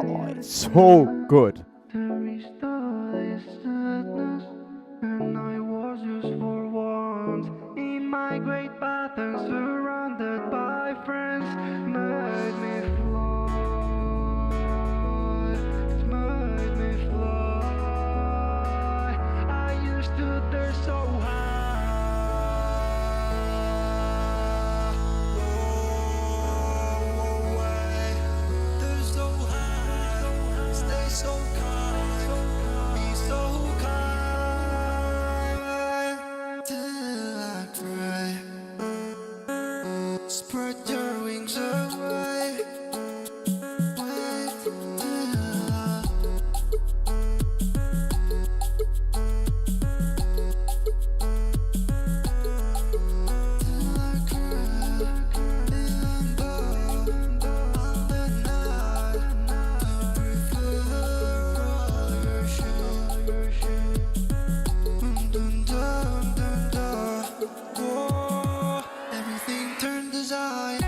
Oh, it's so good. To restore this sadness, and I was just for once in my great path and surrounded by friends. Made me fly, it's made me fly. I used to there so high. Oh, away, they're so high. Stay so kind, be so kind till I cry. Spread your wings away. Wait till I cry. Remember all the night to prefer all your shit. Dun dun dun dun dun. Whoa, everything turned aside.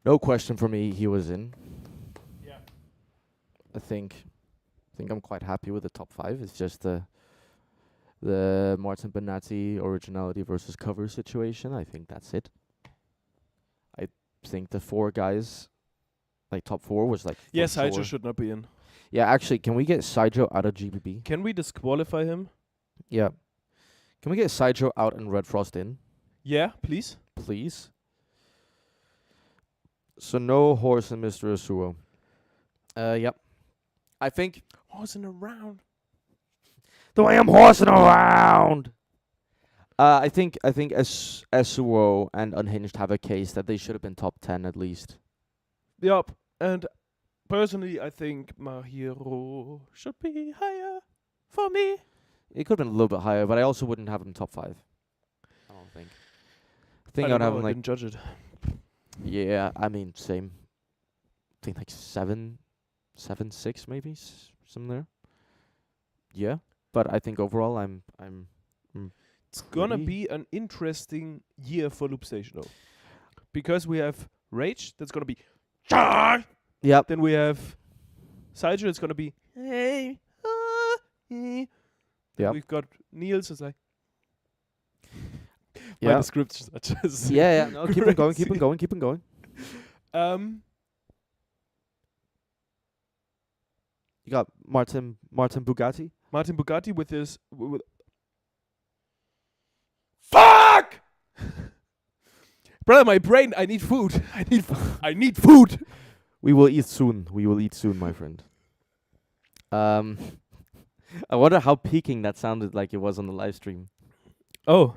No question for me, he was in. Yeah. I think I'm quite happy with the top 5. It's just the Martin Benatti originality versus cover situation. I think that's it. I think the 4 guys, like top 4, was like. Yes, for Hydra sure. should not be in. Yeah, actually, can we get Sidro out of GBB? Can we disqualify him? Yeah. Can we get Sidro out and Red Frost in, Yeah, please. please? So no horse and Mr. Asuo. Yep. I think Horsing around. the way I'm horsing around. I think Asuo and Unhinged have a case that they should have been top 10 at least. Yup. And personally, I think Mahiro should be higher for me. It could have been a little bit higher, but I also wouldn't have him top 5. I don't think. I think I I'd don't have know, him I like, didn't judge it. yeah, I mean, same. I think like 7, 6 maybe, something there. Yeah, but I think overall I'm It's gonna pretty- be an interesting year for Loop Station though. Because we have Rage, that's gonna be Yep. then we have Sidra, it's gonna be hey. Yep. We've got Niels, it's like Yeah. my descriptions are just Yeah. No, keep on going. Keep on crazy. going. Keep on going. You got Martin Bugatti. Martin Bugatti with his with fuck, brother, my brain. I need food. I need food. We will eat soon. We will eat soon, my friend. I wonder how peaking that sounded like it was on the live stream. Oh,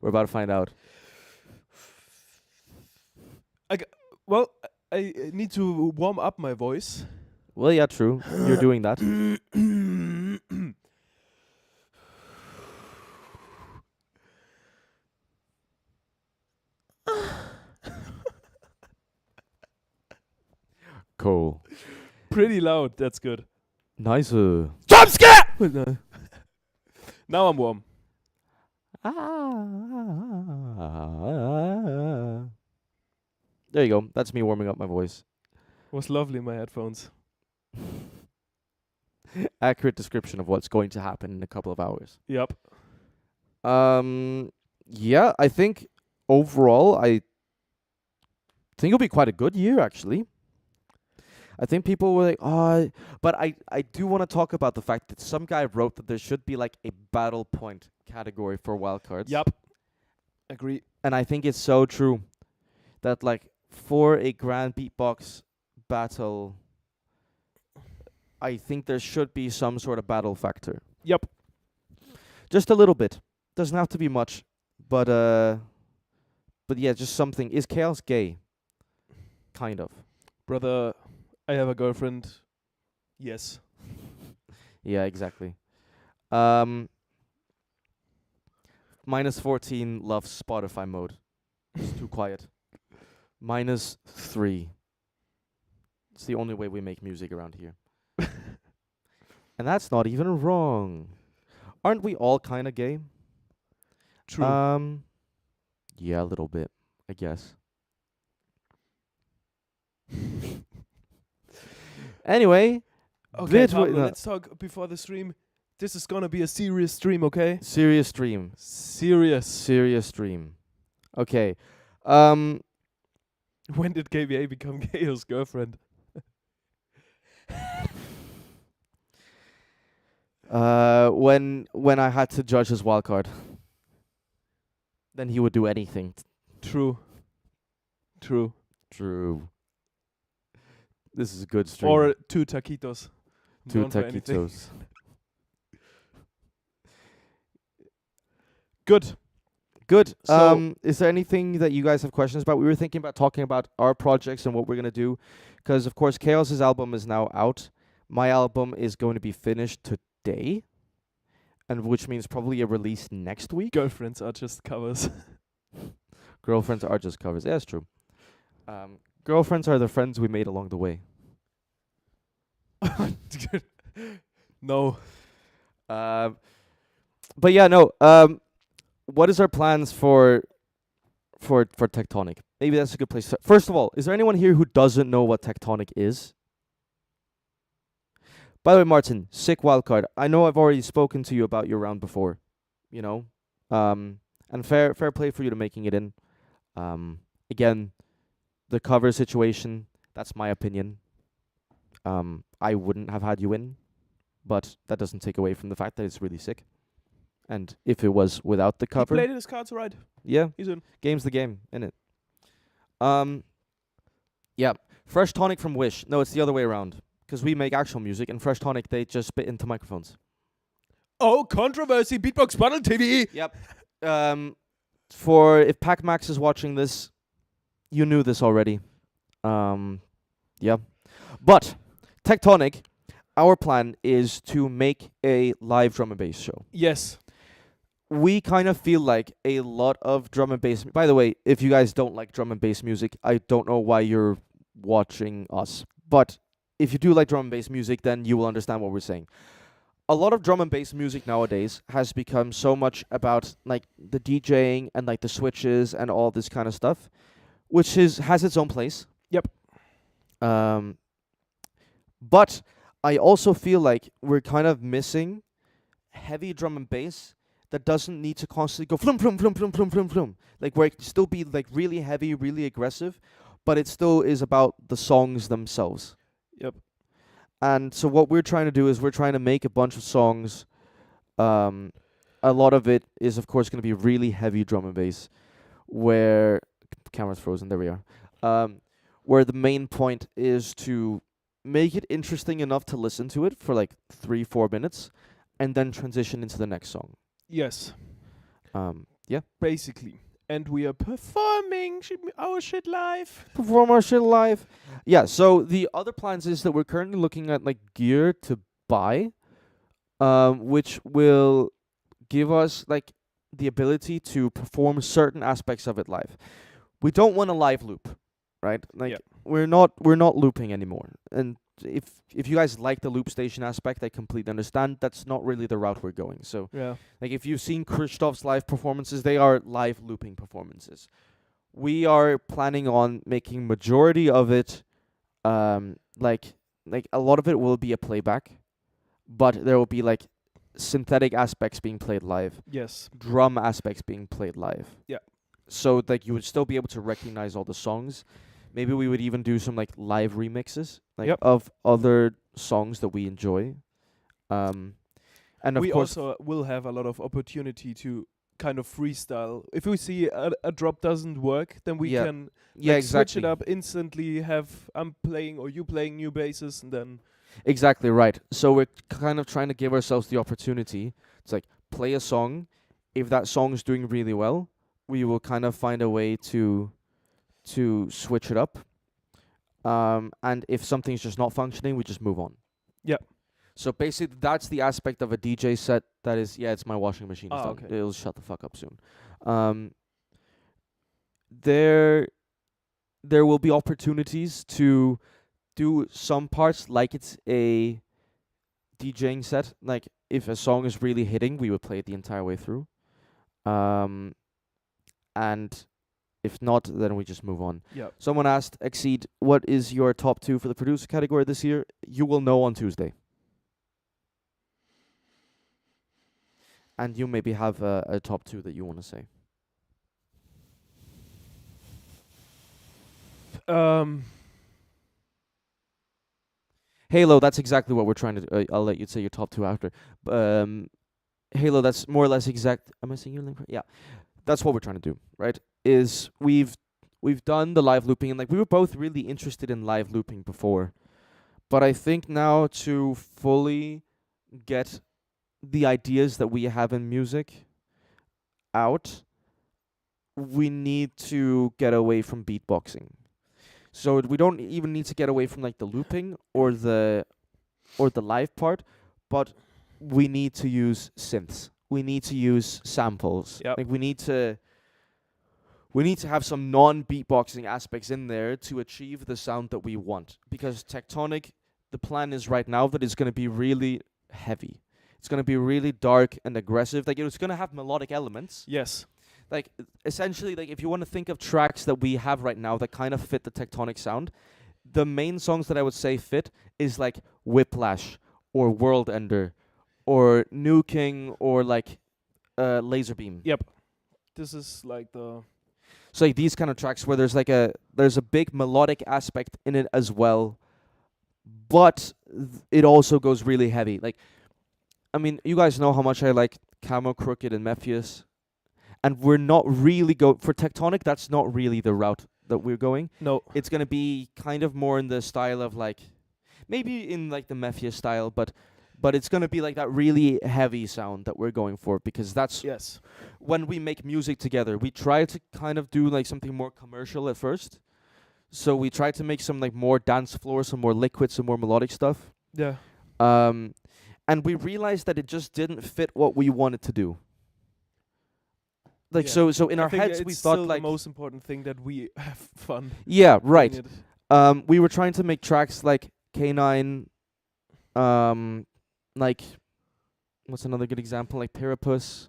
We're about to find out. well, I need to warm up my voice. Well, yeah, true. You're doing that. Cool. Pretty loud. That's good. Nice. Jump scare! Now I'm warm. There you go. That's me warming up my voice. Was lovely in my headphones. Accurate description of what's going to happen in a couple of hours. Yep. Yeah, I think overall, I think it'll be quite a good year, actually. I think people were like, oh, but I do want to talk about the fact that some guy wrote that there should be like a battle point category for wildcards. Yep. Agree. And I think it's so true that like for a grand beatbox battle, I think there should be some sort of battle factor. Yep. Just a little bit. Doesn't have to be much, but yeah, just something. Is Kaos gay? Kind of. Brother, I have a girlfriend. Yes. Yeah, exactly. -14 loves Spotify mode. It's too quiet. -3. It's the only way we make music around here. And that's not even wrong. Aren't we all kind of gay? True. Yeah, a little bit, I guess. Anyway, Okay, Pablo, let's talk before the stream. This is gonna be a serious stream, okay? Serious stream. Serious stream. Okay. When did KBA become Kaos' girlfriend? When I had to judge his wildcard. Then he would do anything. True. This is a good stream. Or 2 taquitos. I'm 2 down for anything. taquitos. Good. So Is there anything that you guys have questions about? We were thinking about talking about our projects and what we're going to do. Because, of course, Kaos' album is now out. My album is going to be finished today. And which means probably a release next week. girlfriends are just covers. Girlfriends are just covers. Yeah, that's true. Girlfriends are the friends we made along the way. No. But yeah, no. What is our plans for Tectonic? Maybe that's a good place to. First of all, is there anyone here who doesn't know what Tectonic is? By the way, Martin, sick wildcard. I know I've already spoken to you about your round before, you know, and fair play for you to making it in. Again, the cover situation, that's my opinion. I wouldn't have had you in, but that doesn't take away from the fact that it's really sick. And if it was without the cover, He played his cards right. yeah, He's in. game's the game, innit? Yeah, Fresh Tonic from Wish. No, it's the other way around. Because we make actual music, and Fresh Tonic, they just spit into microphones. Oh, controversy! Beatbox Battle TV! Yep. For if Pac Max is watching this, you knew this already. Yeah. But Tectonic, our plan is to make a live drum and bass show. Yes. We kind of feel like a lot of drum and bass. By the way, if you guys don't like drum and bass music, I don't know why you're watching us. But if you do like drum and bass music, then you will understand what we're saying. A lot of drum and bass music nowadays has become so much about like the DJing and like the switches and all this kind of stuff, which has its own place. Yep. But I also feel like we're kind of missing heavy drum and bass that doesn't need to constantly go flum flum flum flum flum flum flum. Like where it can still be like really heavy, really aggressive, but it still is about the songs themselves. Yep. And so what we're trying to do is we're trying to make a bunch of songs. A lot of it is, of course, going to be really heavy drum and bass, where camera's frozen. There we are. Where the main point is to make it interesting enough to listen to it for like 3-4 minutes, and then transition into the next song. Yes. Yeah. Basically. And we are performing our shit live. Perform our shit live. Yeah, so the other plans is that we're currently looking at like gear to buy, which will give us like the ability to perform certain aspects of it live. We don't want a live loop, right? Like we're not looping anymore. And if you guys like the loop station aspect, I completely understand. That's not really the route we're going. So Yeah. like if you've seen Christoph's live performances, they are live looping performances. We are planning on making majority of it like a lot of it will be a playback, but there will be like synthetic aspects being played live, Yes. drum aspects being played live. Yeah. So like you would still be able to recognize all the songs. Maybe we would even do some like live remixes of other songs that we enjoy. And of we course also will have a lot of opportunity to kind of freestyle. If we see a drop doesn't work, then we can switch it up instantly. Have I'm playing or you playing new basses, and then exactly right. So we're kind of trying to give ourselves the opportunity to like play a song. If that song is doing really well, we will kind of find a way to switch it up. And if something's just not functioning, we just move on. Yeah. So basically, that's the aspect of a DJ set that is, it's my washing machine. It's done. Okay. It'll shut the fuck up soon. There will be opportunities to do some parts like it's a DJing set. Like if a song is really hitting, we would play it the entire way through. And if not, then we just move on. Yeah. Someone asked, Exceed, what is your top 2 for the producer category this year? You will know on Tuesday. And you maybe have a top 2 that you want to say. Halo, that's exactly what we're trying to... I'll let you say your top 2 after. Halo, that's more or less exact... Am I saying your link? Yeah. That's what we're trying to do, right? Is we've done the live looping, and like we were both really interested in live looping before. But I think now to fully get the ideas that we have in music out, we need to get away from beatboxing. So we don't even need to get away from like the looping or the live part, but we need to use synths. We need to use samples. Yep. Like we need to have some non-beatboxing aspects in there to achieve the sound that we want. Because Tectonic, the plan is right now that it's going to be really heavy. It's going to be really dark and aggressive. Like it's going to have melodic elements. Yes. Like essentially, like if you want to think of tracks that we have right now that kind of fit the Tectonic sound, the main songs that I would say fit is like Whiplash or World Ender or New King or like Laser Beam. Yep. This is like the... So like these kind of tracks where there's a big melodic aspect in it as well, but it also goes really heavy. Like, I mean, you guys know how much I like Camo, Crooked, and Mephius, and we're not really for Tectonic. That's not really the route that we're going. No, it's gonna be kind of more in the style of like, maybe in like the Mephius style, but it's gonna be like that really heavy sound that we're going for, because that's when we make music together. We try to kind of do like something more commercial at first. So we try to make some like more dance floor, some more liquid, some more melodic stuff. Yeah. And we realized that it just didn't fit what we wanted to do. Like so in our heads we thought like the most important thing that we have fun. Yeah, right. We were trying to make tracks like K9, like what's another good example? Like Pyrrhus,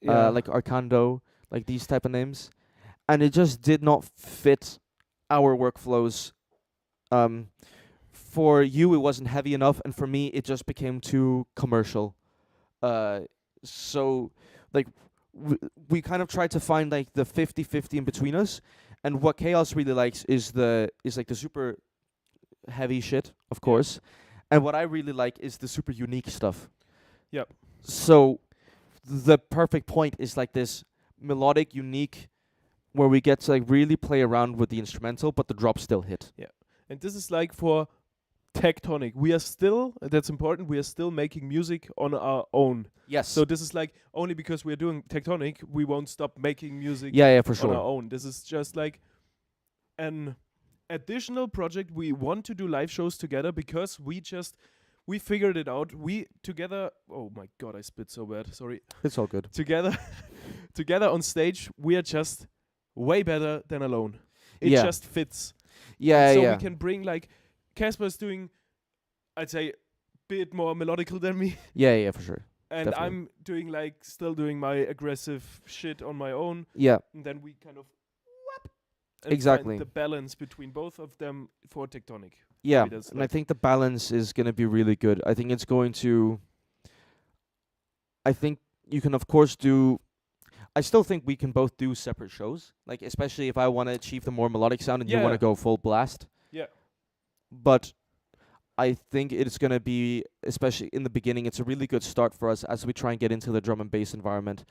like Arcando, like these type of names. And it just did not fit our workflows. For you it wasn't heavy enough, and for me it just became too commercial. So like we kind of tried to find like the 50-50 in between us, and what Kaos really likes is like the super heavy shit, of course, and what I really like is the super unique stuff. Yep. So the perfect point is like this melodic, unique, where we get to like really play around with the instrumental, but the drops still hit. Yeah. And this is like for Tectonic. We are still, that's important, we are still making music on our own. Yes. So this is like, only because we are doing Tectonic, we won't stop making music for sure. on our own. This is just like an additional project. We want to do live shows together because we figured it out. We together, oh my god, I spit so bad, sorry. It's all good. Together on stage, we are just way better than alone. It just fits. Yeah, so yeah. we can bring like Casper's doing, I'd say, bit more melodical than me, Yeah, for sure. and Definitely. I'm doing like still doing my aggressive shit on my own, Yeah, and then we kind of and exactly. find the balance between both of them for Tectonic. Yeah, Maybe that's and I like- think the balance is going to be really good. I think it's going to. I think you can, of course, do. I still think we can both do separate shows, like especially if I want to achieve the more melodic sound and you want Yeah. to go full blast. Yeah. But I think it's going to be, especially in the beginning, it's a really good start for us as we try and get into the drum and bass environment,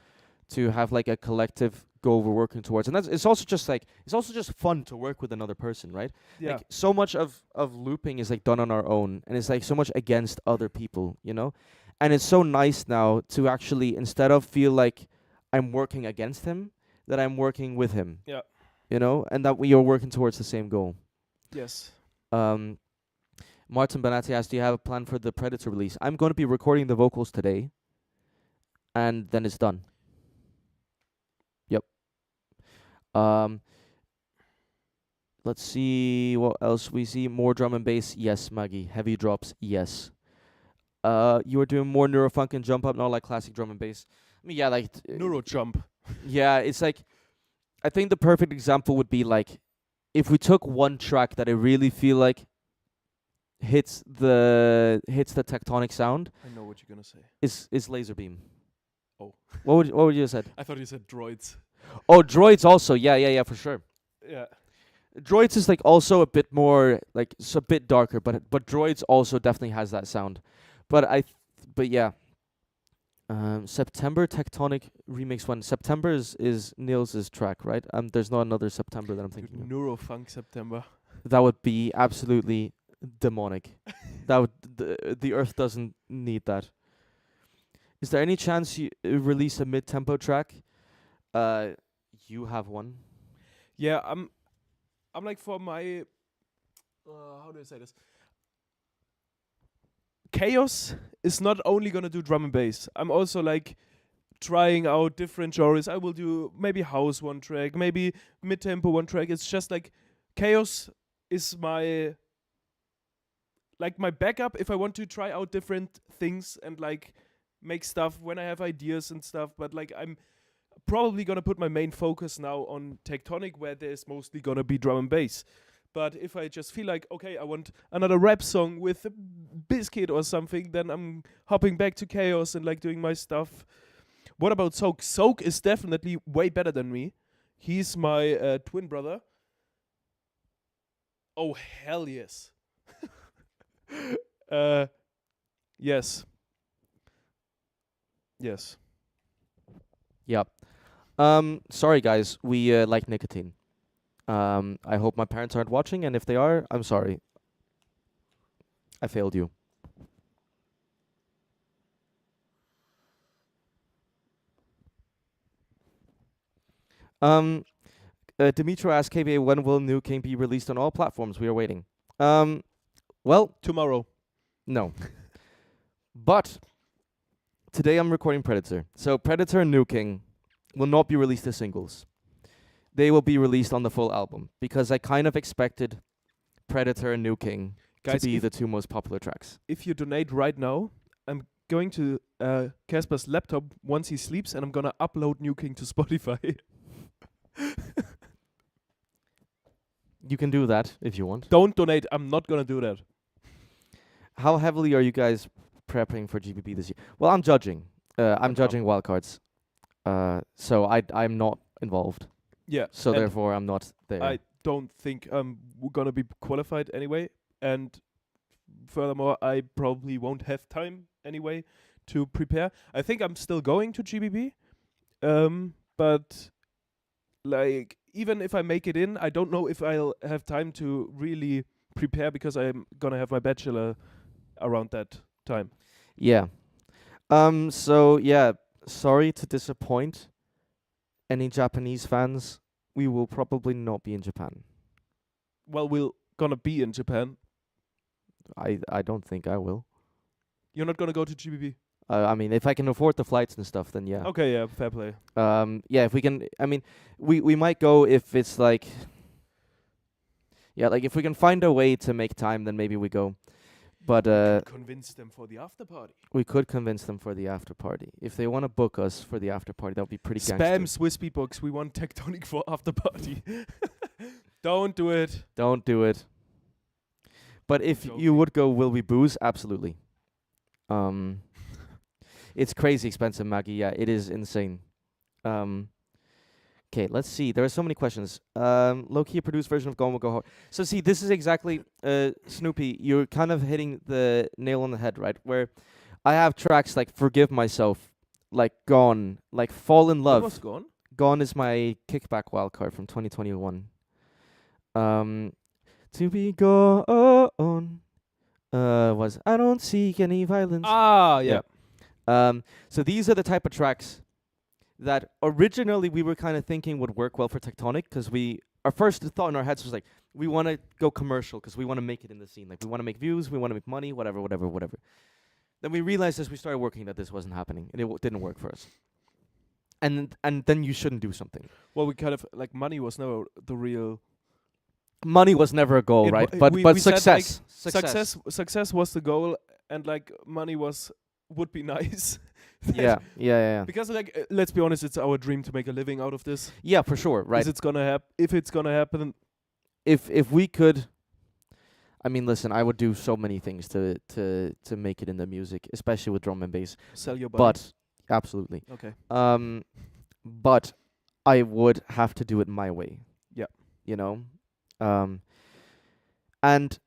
to have like a collective goal we're working towards. And it's also just fun to work with another person, right? Yeah. Like so much of looping is like done on our own, and it's like so much against other people, you know? And it's so nice now to actually, instead of feel like I'm working against him, that I'm working with him. Yeah. You know, and that we are working towards the same goal. Yes. Martin Banati asked, do you have a plan for the Predator release? I'm going to be recording the vocals today, and then it's done. Yep. Let's see what else we see. More drum and bass. Yes, Maggie. Heavy drops. Yes. You were doing more neurofunk and jump up, not like classic drum and bass. I mean, yeah, like Neuro jump. yeah, it's like, I think the perfect example would be like, if we took one track that I really feel like hits the Tectonic sound, I know what you're gonna say. is Laser Beam. Oh. What would you have said? I thought you said droids. Oh, Droids also. Yeah, for sure. Yeah. Droids is like also a bit more like, it's a bit darker, but Droids also definitely has that sound. But yeah. September Tectonic Remix 1. September is Niels's track, right? There's not another September that I'm thinking of. Neurofunk September. That would be absolutely demonic. That would the earth doesn't need that. Is there any chance you release a mid-tempo track? You have one. Yeah, I'm like, for my how do I say this? Kaos is not only gonna do drum and bass. I'm also like trying out different genres. I will do maybe house one track, maybe mid tempo one track. It's just like Kaos is my backup if I want to try out different things and like make stuff when I have ideas and stuff. But like, I'm probably gonna put my main focus now on Tectonic, where there's mostly gonna be drum and bass. But if I just feel like, okay, I want another rap song with a Biscuit or something, then I'm hopping back to Kaos and like doing my stuff. What about Soak? Soak is definitely way better than me. He's my twin brother. Oh, hell yes. Yes. Yes. Yep. Sorry guys, we like nicotine. I hope my parents aren't watching, and if they are, I'm sorry. I failed you. Dimitro asked KBA, when will New King be released on all platforms? We are waiting. Well, tomorrow. No. But today I'm recording Predator. So Predator and New King will not be released as singles. They will be released on the full album, because I kind of expected Predator and New King Guys, to be if- the two most popular tracks. If you donate right now, I'm going to Casper's laptop once he sleeps, and I'm gonna upload New King to Spotify. You can do that if you want. Don't donate. I'm not gonna do that. How heavily are you guys prepping for GBB this year? Well, I'm judging. I'm judging wildcards. So I'm not involved. Yeah. So and therefore, I'm not there. I don't think we're gonna be qualified anyway, and furthermore, I probably won't have time anyway to prepare. I think I'm still going to GBB, but like, even if I make it in, I don't know if I'll have time to really prepare, because I'm gonna have my bachelor around that time. Yeah. So yeah, sorry to disappoint any Japanese fans. We will probably not be in Japan. Well, we're gonna be in Japan. I don't think I will. You're not gonna go to GBB? I mean, if I can afford the flights and stuff, then yeah. Okay, yeah, fair play. Yeah, if we can, I mean, we might go if it's like, Yeah, like if we can find a way to make time, then maybe we go. But Convince them for the after party. we could convince them for the after party. If they want to book us for the after party, that would be pretty Spam gangster. Swiss beatbox. We want Tectonic for after party. Don't do it. Don't do it. But if Joking. you would go, will we booze? Absolutely. It's crazy expensive, Maggie. Yeah, it is insane. Okay, let's see. There are so many questions. Low-key produced version of Gone Will Go Hard. So see, this is exactly, Snoopy, you're kind of hitting the nail on the head, right? Where I have tracks like Forgive Myself, like Gone, like Fall in What Love. was gone? Gone is my kickback wildcard from 2021. To be gone was I don't seek any violence. Ah, yeah. So these are the type of tracks that originally we were kind of thinking would work well for Tectonic, because our first thought in our heads was like, we want to go commercial because we want to make it in the scene. Like, we want to make views, we want to make money, whatever. Then we realized as we started working that this wasn't happening, and it didn't work for us. And then you shouldn't do something. Well, we kind of like money was never the real. Money was never a goal, right? But we said, success. like, success was the goal, and like money would be nice. Yeah. Because like let's be honest, it's our dream to make a living out of this. Yeah, for sure, right? If it's gonna happen, if we could, I mean, listen, I would do so many things to make it in the music, especially with drum and bass. Sell your body. But absolutely. Okay. But I would have to do it my way. Yeah. You know? And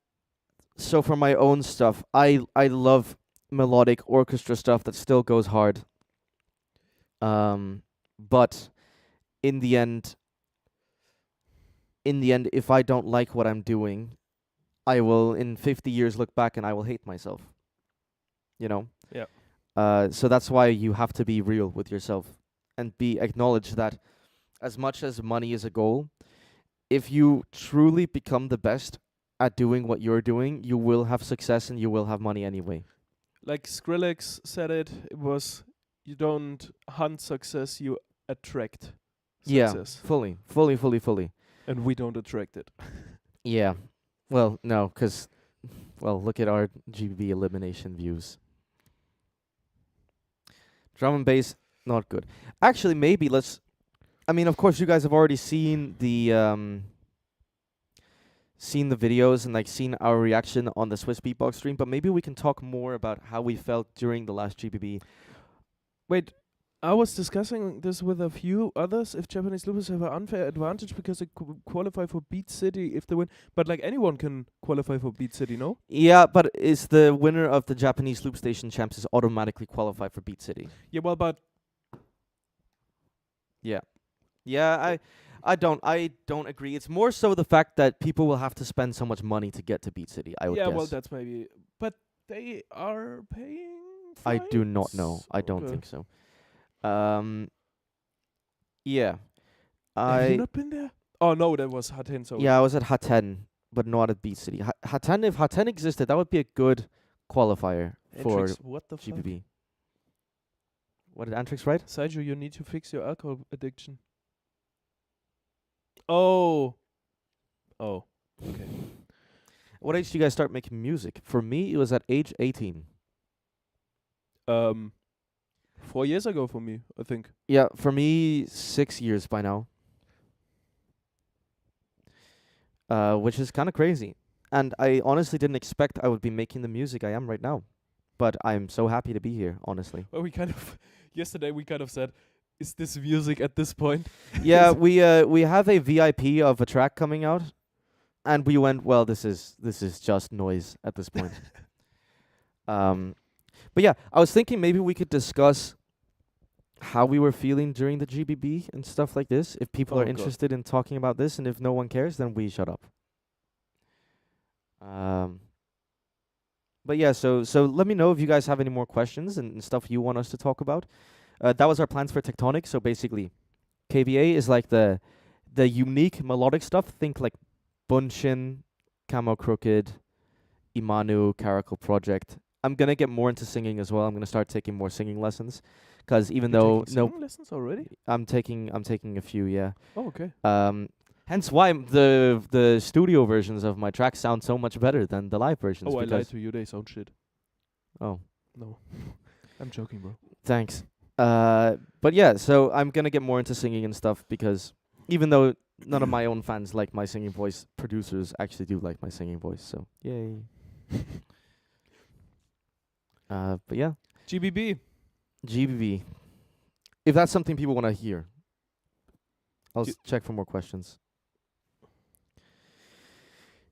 so for my own stuff, I love melodic orchestra stuff that still goes hard. But in the end, if I don't like what I'm doing, I will in 50 years look back and I will hate myself. You know? Yeah. So that's why you have to be real with yourself and acknowledge that as much as money is a goal, if you truly become the best at doing what you're doing, you will have success and you will have money anyway. Like Skrillex said it was, you don't hunt success, you attract success. Yeah, fully. And we don't attract it. Yeah. Well, no, because, look at our GBB elimination views. Drum and bass, not good. Actually, maybe of course, you guys have already seen the videos and like seen our reaction on the Swiss Beatbox stream, but maybe we can talk more about how we felt during the last GBB. Wait, I was discussing this with a few others. If Japanese loopers have an unfair advantage because they qualify for Beat City if they win, but like anyone can qualify for Beat City, no? Yeah, but is the winner of the Japanese Loop Station Champs is automatically qualified for Beat City? Yeah, well, but yeah, I don't agree. It's more so the fact that people will have to spend so much money to get to Beat City, I would guess. yeah, well, that's maybe. But they are paying. I do not know. I don't Okay. think so. Yeah. Have you not been there? Oh no, that was Haten. So Yeah, I was at Haten, but not at Beat City. Haten, if Haten existed, that would be a good qualifier for Antrix, what the fuck? GBB. What did Antrix write? Saijo, you need to fix your alcohol addiction. Oh. Okay. What age do you guys start making music? For me, it was at age 18. 4 years ago for me, I think. Yeah, for me, 6 years by now. Which is kind of crazy. And I honestly didn't expect I would be making the music I am right now. But I'm so happy to be here, honestly. Well, yesterday we kind of said, is this music at this point? Yeah, we have a VIP of a track coming out, and we went, well, this is just noise at this point. But yeah, I was thinking maybe we could discuss how we were feeling during the GBB and stuff like this. If people Oh, are God. interested in talking about this, and if no one cares, then we shut up. But yeah, so let me know if you guys have any more questions and stuff you want us to talk about. That was our plans for Tectonic. So basically, KBA is like the unique melodic stuff. Think like Bunshin, Camo Crooked, Imanu, Caracal Project. I'm gonna get more into singing as well. I'm gonna start taking more singing lessons, because even though Singing lessons already? I'm taking a few, yeah. Oh, okay. Hence why the studio versions of my tracks sound so much better than the live versions. Oh, I lied because to you. They sound shit. oh, No, I'm joking, bro. thanks. But yeah, so I'm gonna get more into singing and stuff because even though none of my own fans like my singing voice, producers actually do like my singing voice. So yay. But yeah, GBB. GBB. If that's something people want to hear, I'll G- check for more questions.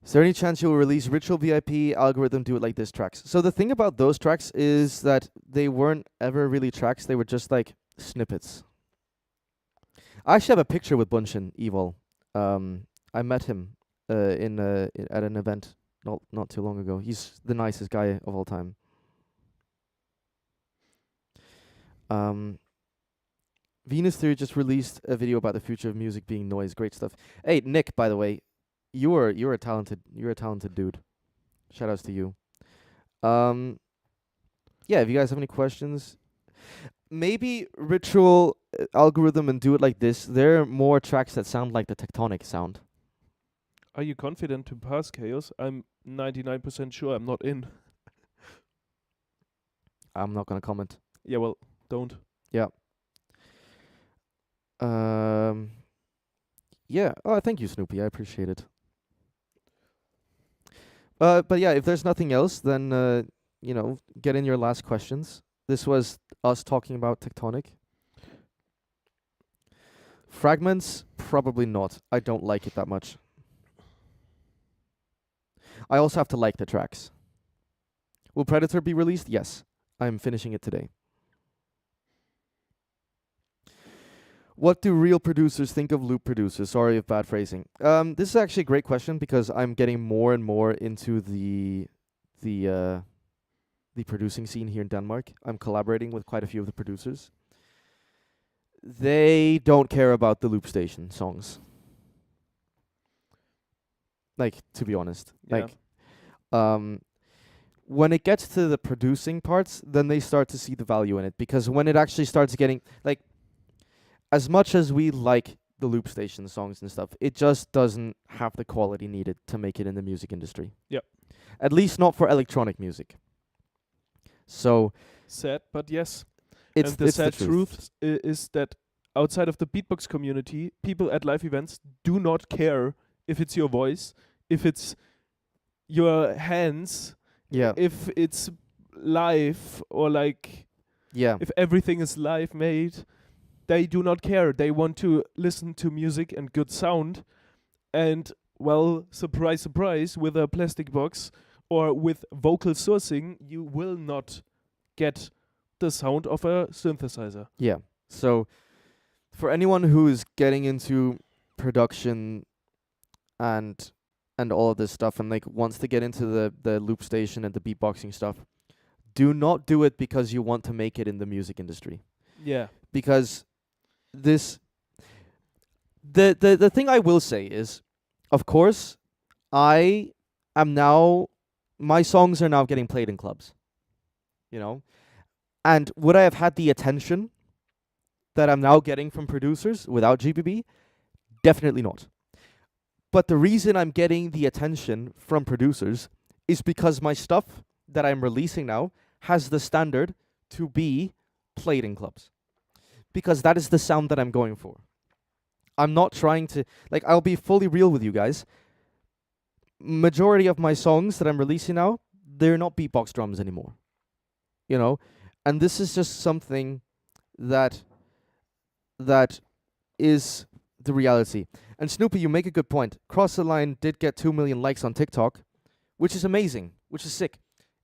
Is there any chance you'll release Ritual VIP algorithm do it like this tracks? So the thing about those tracks is that they weren't ever really tracks. They were just like snippets. I actually have a picture with Bunshin Evil. I met him at an event not too long ago. He's the nicest guy of all time. Venus Theory just released a video about the future of music being noise. Great stuff. Hey, Nick, by the way, you're a talented dude. Shoutouts to you. Yeah, if you guys have any questions, maybe Ritual algorithm and do it like this. There are more tracks that sound like the Tectonic sound. Are you confident to pass Chaos? I'm 99% sure I'm not in. I'm not gonna comment. Yeah, well, don't. Yeah. Yeah. Oh, thank you, Snoopy. I appreciate it. But yeah, if there's nothing else, then get in your last questions. This was us talking about Tectonic. Fragments, probably not. I don't like it that much. I also have to like the tracks. Will Predator be released? Yes. I'm finishing it today. What do real producers think of loop producers? Sorry if bad phrasing. This is actually a great question because I'm getting more and more into the producing scene here in Denmark. I'm collaborating with quite a few of the producers. They don't care about the loop station songs. Like, to be honest. Yeah. Like, when it gets to the producing parts, then they start to see the value in it. Because when it actually starts getting, like, as much as we like the loop station songs and stuff, it just doesn't have the quality needed to make it in the music industry. Yep. At least not for electronic music. So Sad, but yes. it's And the it's sad the truth is that outside of the beatbox community, people at live events do not care if it's your voice, if it's your hands, Yeah. if it's live or like Yeah. if everything is live made. They do not care. They want to listen to music and good sound. And, well, surprise, surprise, with a plastic box or with vocal sourcing, you will not get the sound of a synthesizer. Yeah. So for anyone who is getting into production and all of this stuff and like wants to get into the loop station and the beatboxing stuff, do not do it because you want to make it in the music industry. Yeah. Because the thing I will say is, of course, my songs are now getting played in clubs. You know? And would I have had the attention that I'm now getting from producers without GBB? Definitely not. But the reason I'm getting the attention from producers is because my stuff that I'm releasing now has the standard to be played in clubs. Because that is the sound that I'm going for. I'm not trying to, like, I'll be fully real with you guys. Majority of my songs that I'm releasing now, they're not beatbox drums anymore. You know? And this is just something that is the reality. And Snoopy, you make a good point. Cross the Line did get 2 million likes on TikTok, which is amazing, which is sick.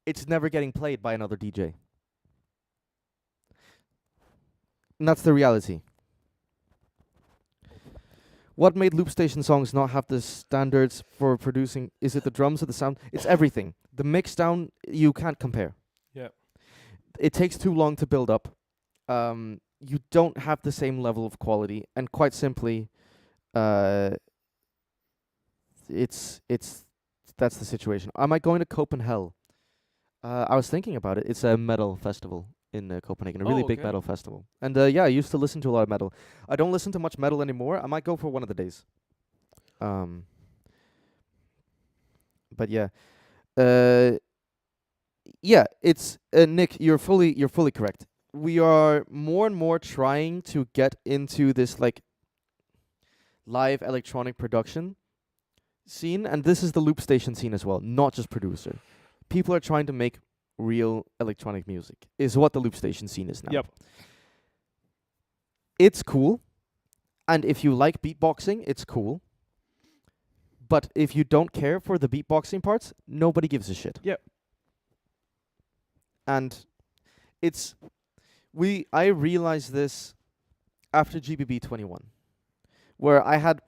It's never getting played by another DJ. And that's the reality. What made loop station songs not have the standards for producing? Is it the drums or the sound? It's everything. The mix down, you can't compare. Yeah. It takes too long to build up. You don't have the same level of quality, and quite simply, it's that's the situation. Am I going to Copenhagen? I was thinking about it. It's a metal festival in Copenhagen, a really big metal festival. And yeah, I used to listen to a lot of metal. I don't listen to much metal anymore. I might go for one of the days. Um, but yeah, uh, yeah, it's Nick. You're fully correct. We are more and more trying to get into this like live electronic production scene, and this is the loop station scene as well, not just producer. People are trying to make real electronic music. Is what the loop station scene is now. Yep. It's cool, and if you like beatboxing, it's cool. But if you don't care for the beatboxing parts, nobody gives a shit. Yep. And I realized this after GBB 21, where I had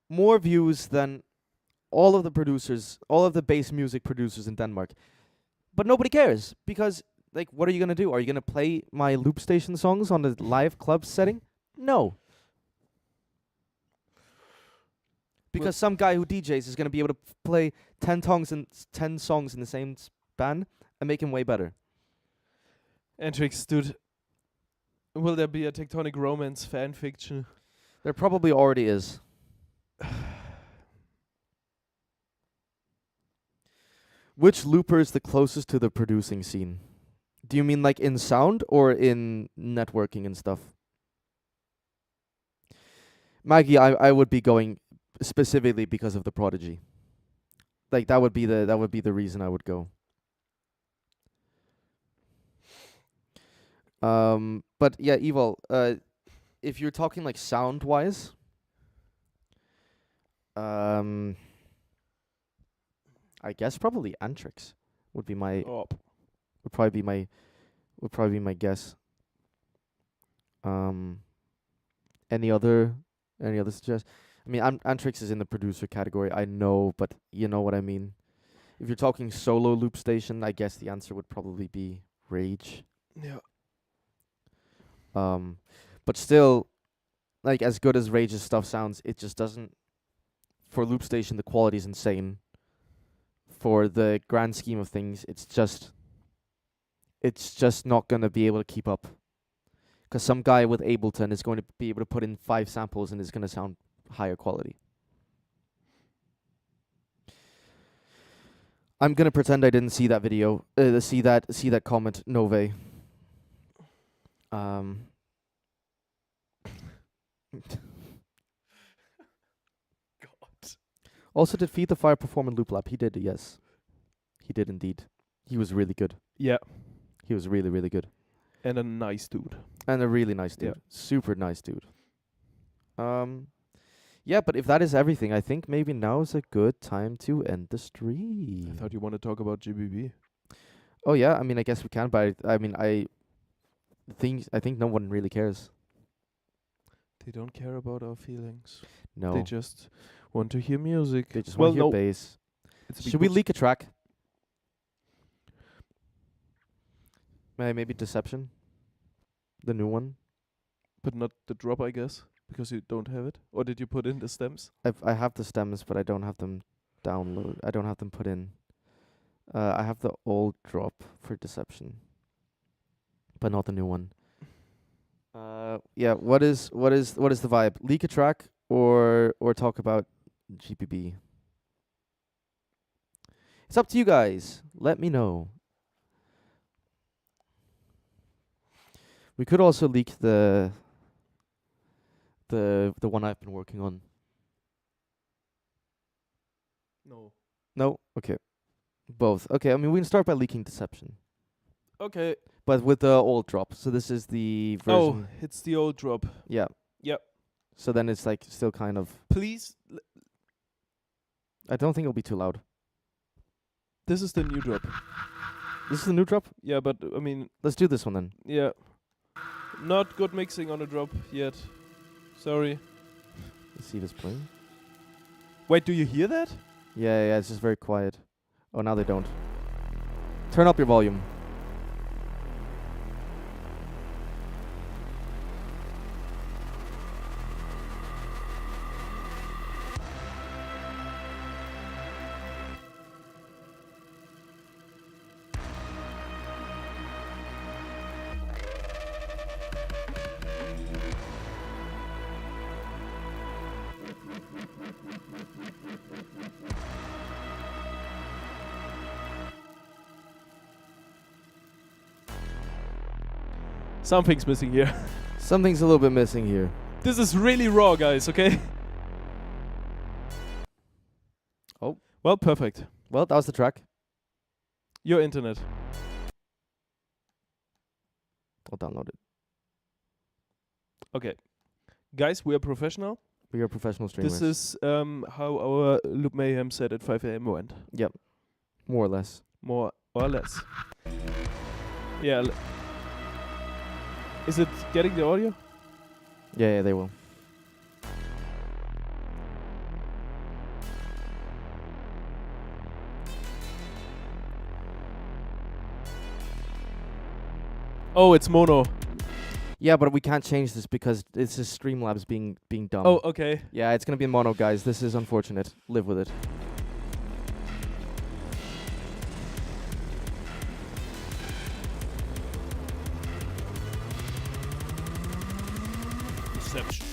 more views than all of the producers, all of the bass music producers in Denmark. But nobody cares, because, like, what are you going to do? Are you going to play my loop station songs on the live club setting? No. Because some guy who DJs is going to be able to play 10 songs in the same span and make him way better. Antrix, dude, will there be a Tectonic romance fan fiction? There probably already is. Which looper is the closest to the producing scene? Do you mean like in sound or in networking and stuff? Maggie, I would be going specifically because of the Prodigy. Like that would be the reason I would go. But yeah, Evil, if you're talking like sound wise, I guess probably Antrix would be my would probably be my guess. Any other suggestions? I mean, Antrix is in the producer category, I know, but you know what I mean. If you're talking solo loop station, I guess the answer would probably be Rage. Yeah. But still, like as good as Rage's stuff sounds, it just doesn't. For loop station, the quality is insane. For the grand scheme of things, it's just not gonna be able to keep up. 'Cause some guy with Ableton is going to be able to put in 5 samples and it's gonna sound higher quality. I'm gonna pretend I didn't see that video. See that comment, Nove. God. Also, did Feed the Fire perform in Loop Lab? He did, yes. He did indeed. He was really good. Yeah. He was really, really good. And a nice dude. And a really nice dude. Yeah. Super nice dude. Yeah, but if that is everything, I think maybe now is a good time to end the stream. I thought you want to talk about GBB. Oh yeah, I mean, I guess we can, but I think no one really cares. They don't care about our feelings. No. They just want to hear music. They just want to hear bass. Should we leak a track? Maybe Deception? The new one? But not the drop, I guess, because you don't have it? Or did you put in the stems? I have the stems, but I don't have them download. I don't have them put in. I have the old drop for Deception, but not the new one. Yeah, what is the vibe? Leak a track or talk about GBB? It's up to you guys. Let me know. We could also leak the one I've been working on. No. No? Okay. Both. Okay, I mean, we can start by leaking Deception. Okay. But with the old drop. So this is the version. Oh, it's the old drop. Yeah. Yep. So then it's like still kind of... Please. I don't think it'll be too loud. This is the new drop. This is the new drop? Yeah, but I mean... Let's do this one then. Yeah. Not good mixing on a drop yet. Sorry. Let's see this playing. Wait, do you hear that? Yeah, it's just very quiet. Oh, now they don't. Turn up your volume. Something's missing here. Something's a little bit missing here. This is really raw, guys, okay? Oh. Well, perfect. Well, that was the track. Your internet. I'll download it. Okay. Guys, we are professional. We are professional streamers. This is how our Loop Mayhem set at 5 a.m. went. Yep. More or less. More or less. Yeah. Is it getting the audio? Yeah, they will. Oh, it's mono. Yeah, but we can't change this because it's just Streamlabs being dumb. Oh, okay. Yeah, it's gonna be in mono, guys. This is unfortunate. Live with it. Reception.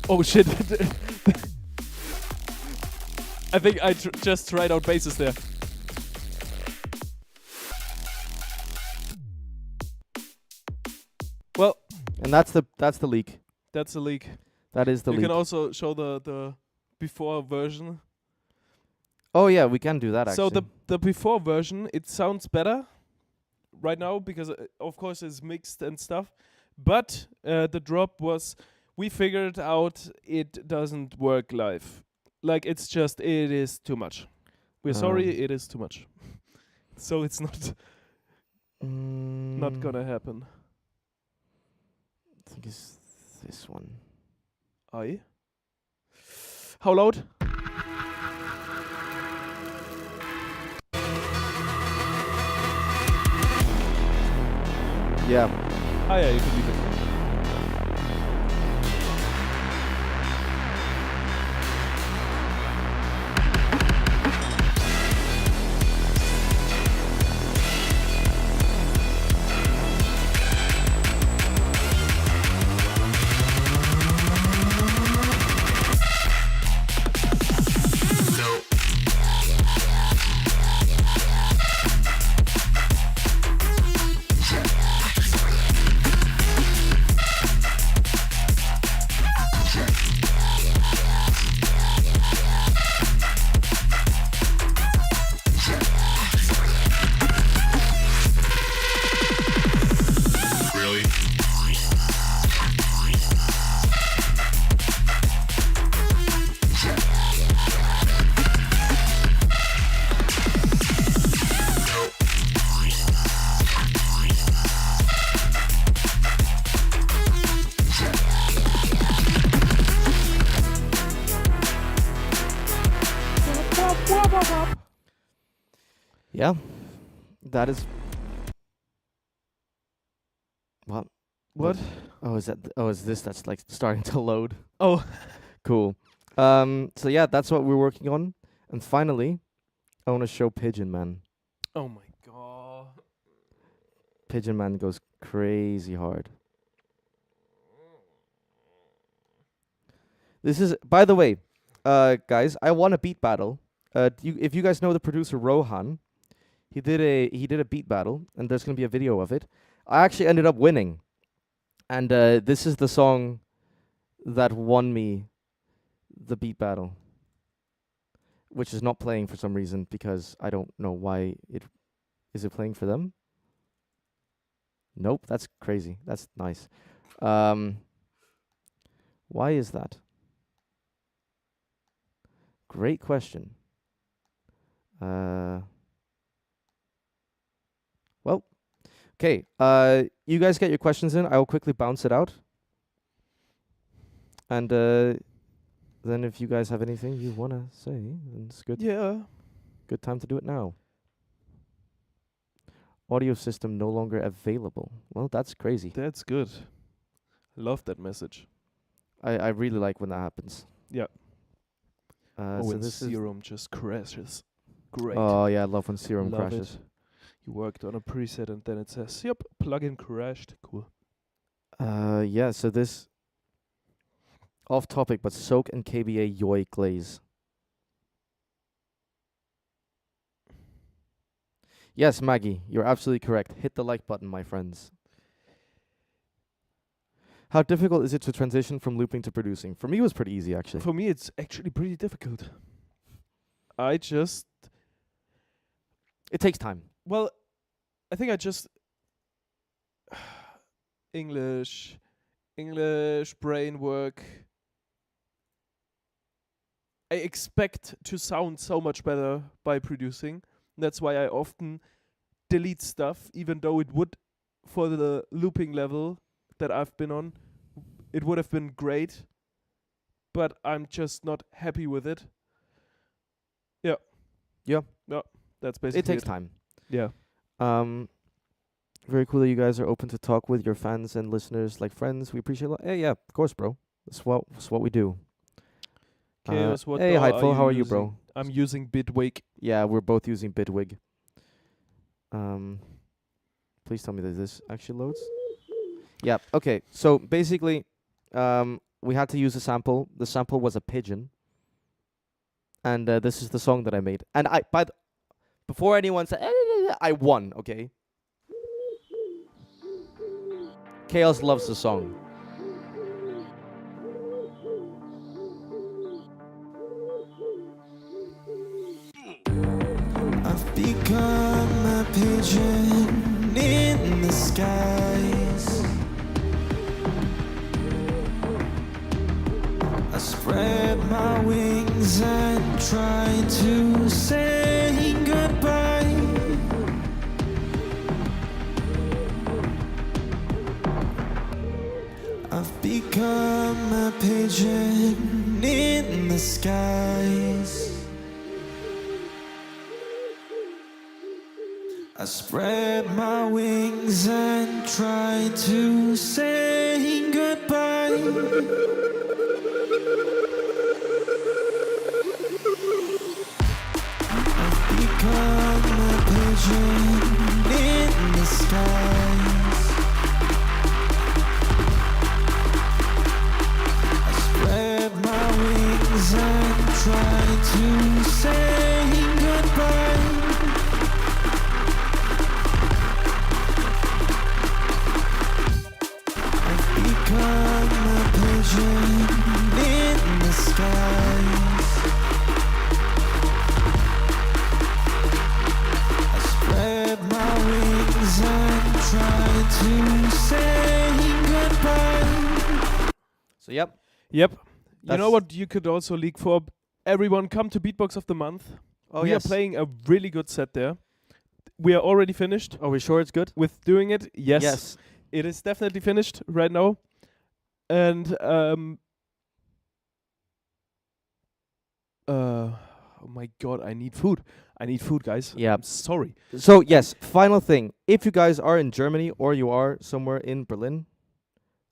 Oh shit. I think I just tried out bases there. Well, and that's the leak. That's a leak. That is the you leak. can also show the before version. Oh yeah, we can do that actually. So the before version, it sounds better right now because of course it's mixed and stuff. But the drop was, we figured out it doesn't work live. Like it is too much. We're sorry, it is too much. So it's not gonna happen. I think it's this one. Aye. How loud? Yeah. Ah yeah, you can leave it. Yeah. That is. What? What? Oh, is that? Is this that's like starting to load? Oh. Cool. So yeah, that's what we're working on. And finally, I want to show Pigeon Man. Oh my god. Pigeon Man goes crazy hard. This is, by the way, guys, I won a beat battle. If you guys know the producer Rohan, he did a beat battle, and there's gonna be a video of it. I actually ended up winning, and this is the song that won me the beat battle, which is not playing for some reason because I don't know why it is playing for them. Nope, that's crazy. That's nice. Why is that? Great question. Well, okay. You guys get your questions in. I will quickly bounce it out. And then if you guys have anything you want to say, then it's good. Yeah. Good time to do it now. Audio system no longer available. Well, that's crazy. That's good. Love that message. I really like when that happens. Yeah. Oh, so and this is. Serum just crashes. Great. Oh yeah, I love when Serum Love crashes. it. You worked on a preset and then it says, yep, plugin crashed. Cool. Yeah. So this. Off topic, but Soak and KBA Yoi glaze. Yes, Maggie, you're absolutely correct. Hit the like button, my friends. How difficult is it to transition from looping to producing? For me, it was pretty easy, actually. For me, it's actually pretty difficult. I just, It takes time. well, I think I just, English brain work. I expect to sound so much better by producing. That's why I often delete stuff, even though it would, for the looping level that I've been on, it would have been great. But I'm just not happy with it. Yeah. Yeah. Yeah. That's basically It takes time. Yeah. Very cool that you guys are open to talk with your fans and listeners like friends. We appreciate it. Hey, yeah, of course, bro. That's what we do. Chaos, what hey, DAW Heidful, how are you, using? bro? I'm using Bitwig. Yeah, we're both using Bitwig. Please tell me that this actually loads. Yeah. Okay. So basically, we had to use a sample. The sample was a pigeon, and this is the song that I made. And before anyone said, I won. Okay. Chaos loves the song. I've become a pigeon in the skies. I spread my wings and try to say goodbye. I've become a pigeon in the skies. I spread my wings and try to say goodbye. I've become a pigeon in the skies. I spread my wings and try to say goodbye. Become a pigeon in the skies. I spread my wings and try to say goodbye. So yep. Yep. You That's- know what you could also leak for? Everyone come to Beatbox of the Month. Oh, we yes. are playing a really good set there. We are already finished Are we sure it's good? with doing it. Yes. Yes. It is definitely finished right now. And oh my god, I need food. I need food, guys. Yeah. I'm sorry. So yes, final thing. If you guys are in Germany or you are somewhere in Berlin,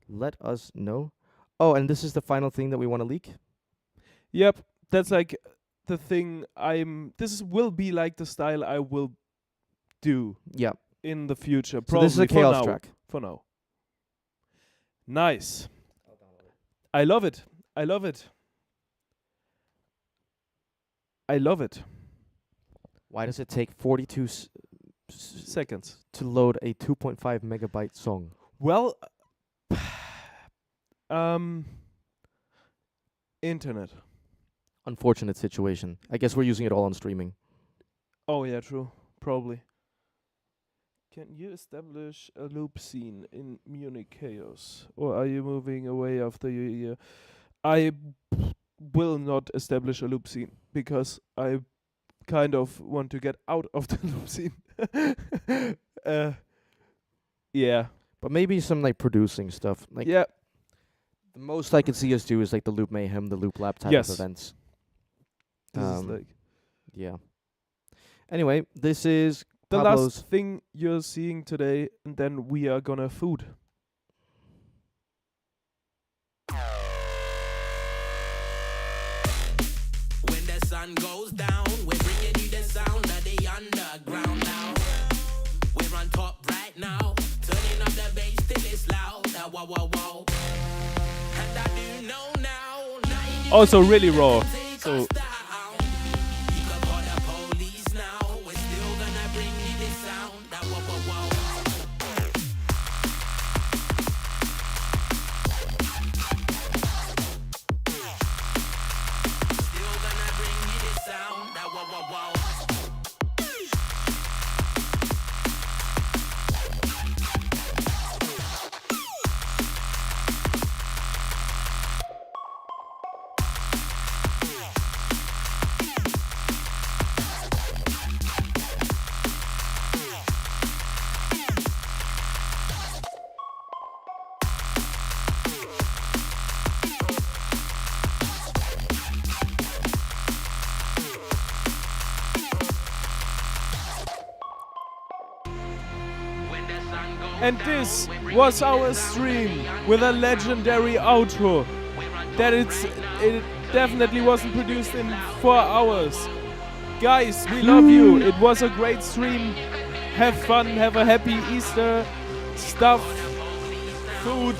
let us know. Oh, and this is the final thing that we want to leak. Yep. That's like the thing will be like the style I will do Yeah. in the future. So Probably this is a for Chaos now. track. For now. Nice. I love it. I love it. I love it. Why does it take 42 Seconds. to load a 2.5 megabyte song? Well, internet. Unfortunate situation. I guess we're using it all on streaming. Oh yeah, true. Probably. Can you establish a loop scene in Munich Chaos? Or are you moving away after your year? I will not establish a loop scene because I kind of want to get out of the loop scene. Yeah. But maybe some like producing stuff. Like Yeah. the most I could see us do is like the Loop Mayhem, the Loop Lab type Yes. of events. This is like Yeah. Anyway, this is the Pablo's. last thing you're seeing today, and then we are gonna food. When sun goes down, we're bringing you the sound of the underground now. We're on top right now, turning up the bass till it's loud. Wow, wow, wow. And I do know now. Also really raw. So and this was our stream with a legendary outro. It definitely wasn't produced in 4 hours. Guys, we love you. It was a great stream. Have fun, have a happy Easter. Stuff, food.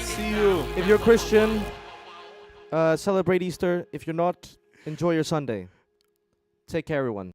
See you. If you're Christian, celebrate Easter. If you're not, enjoy your Sunday. Take care, everyone.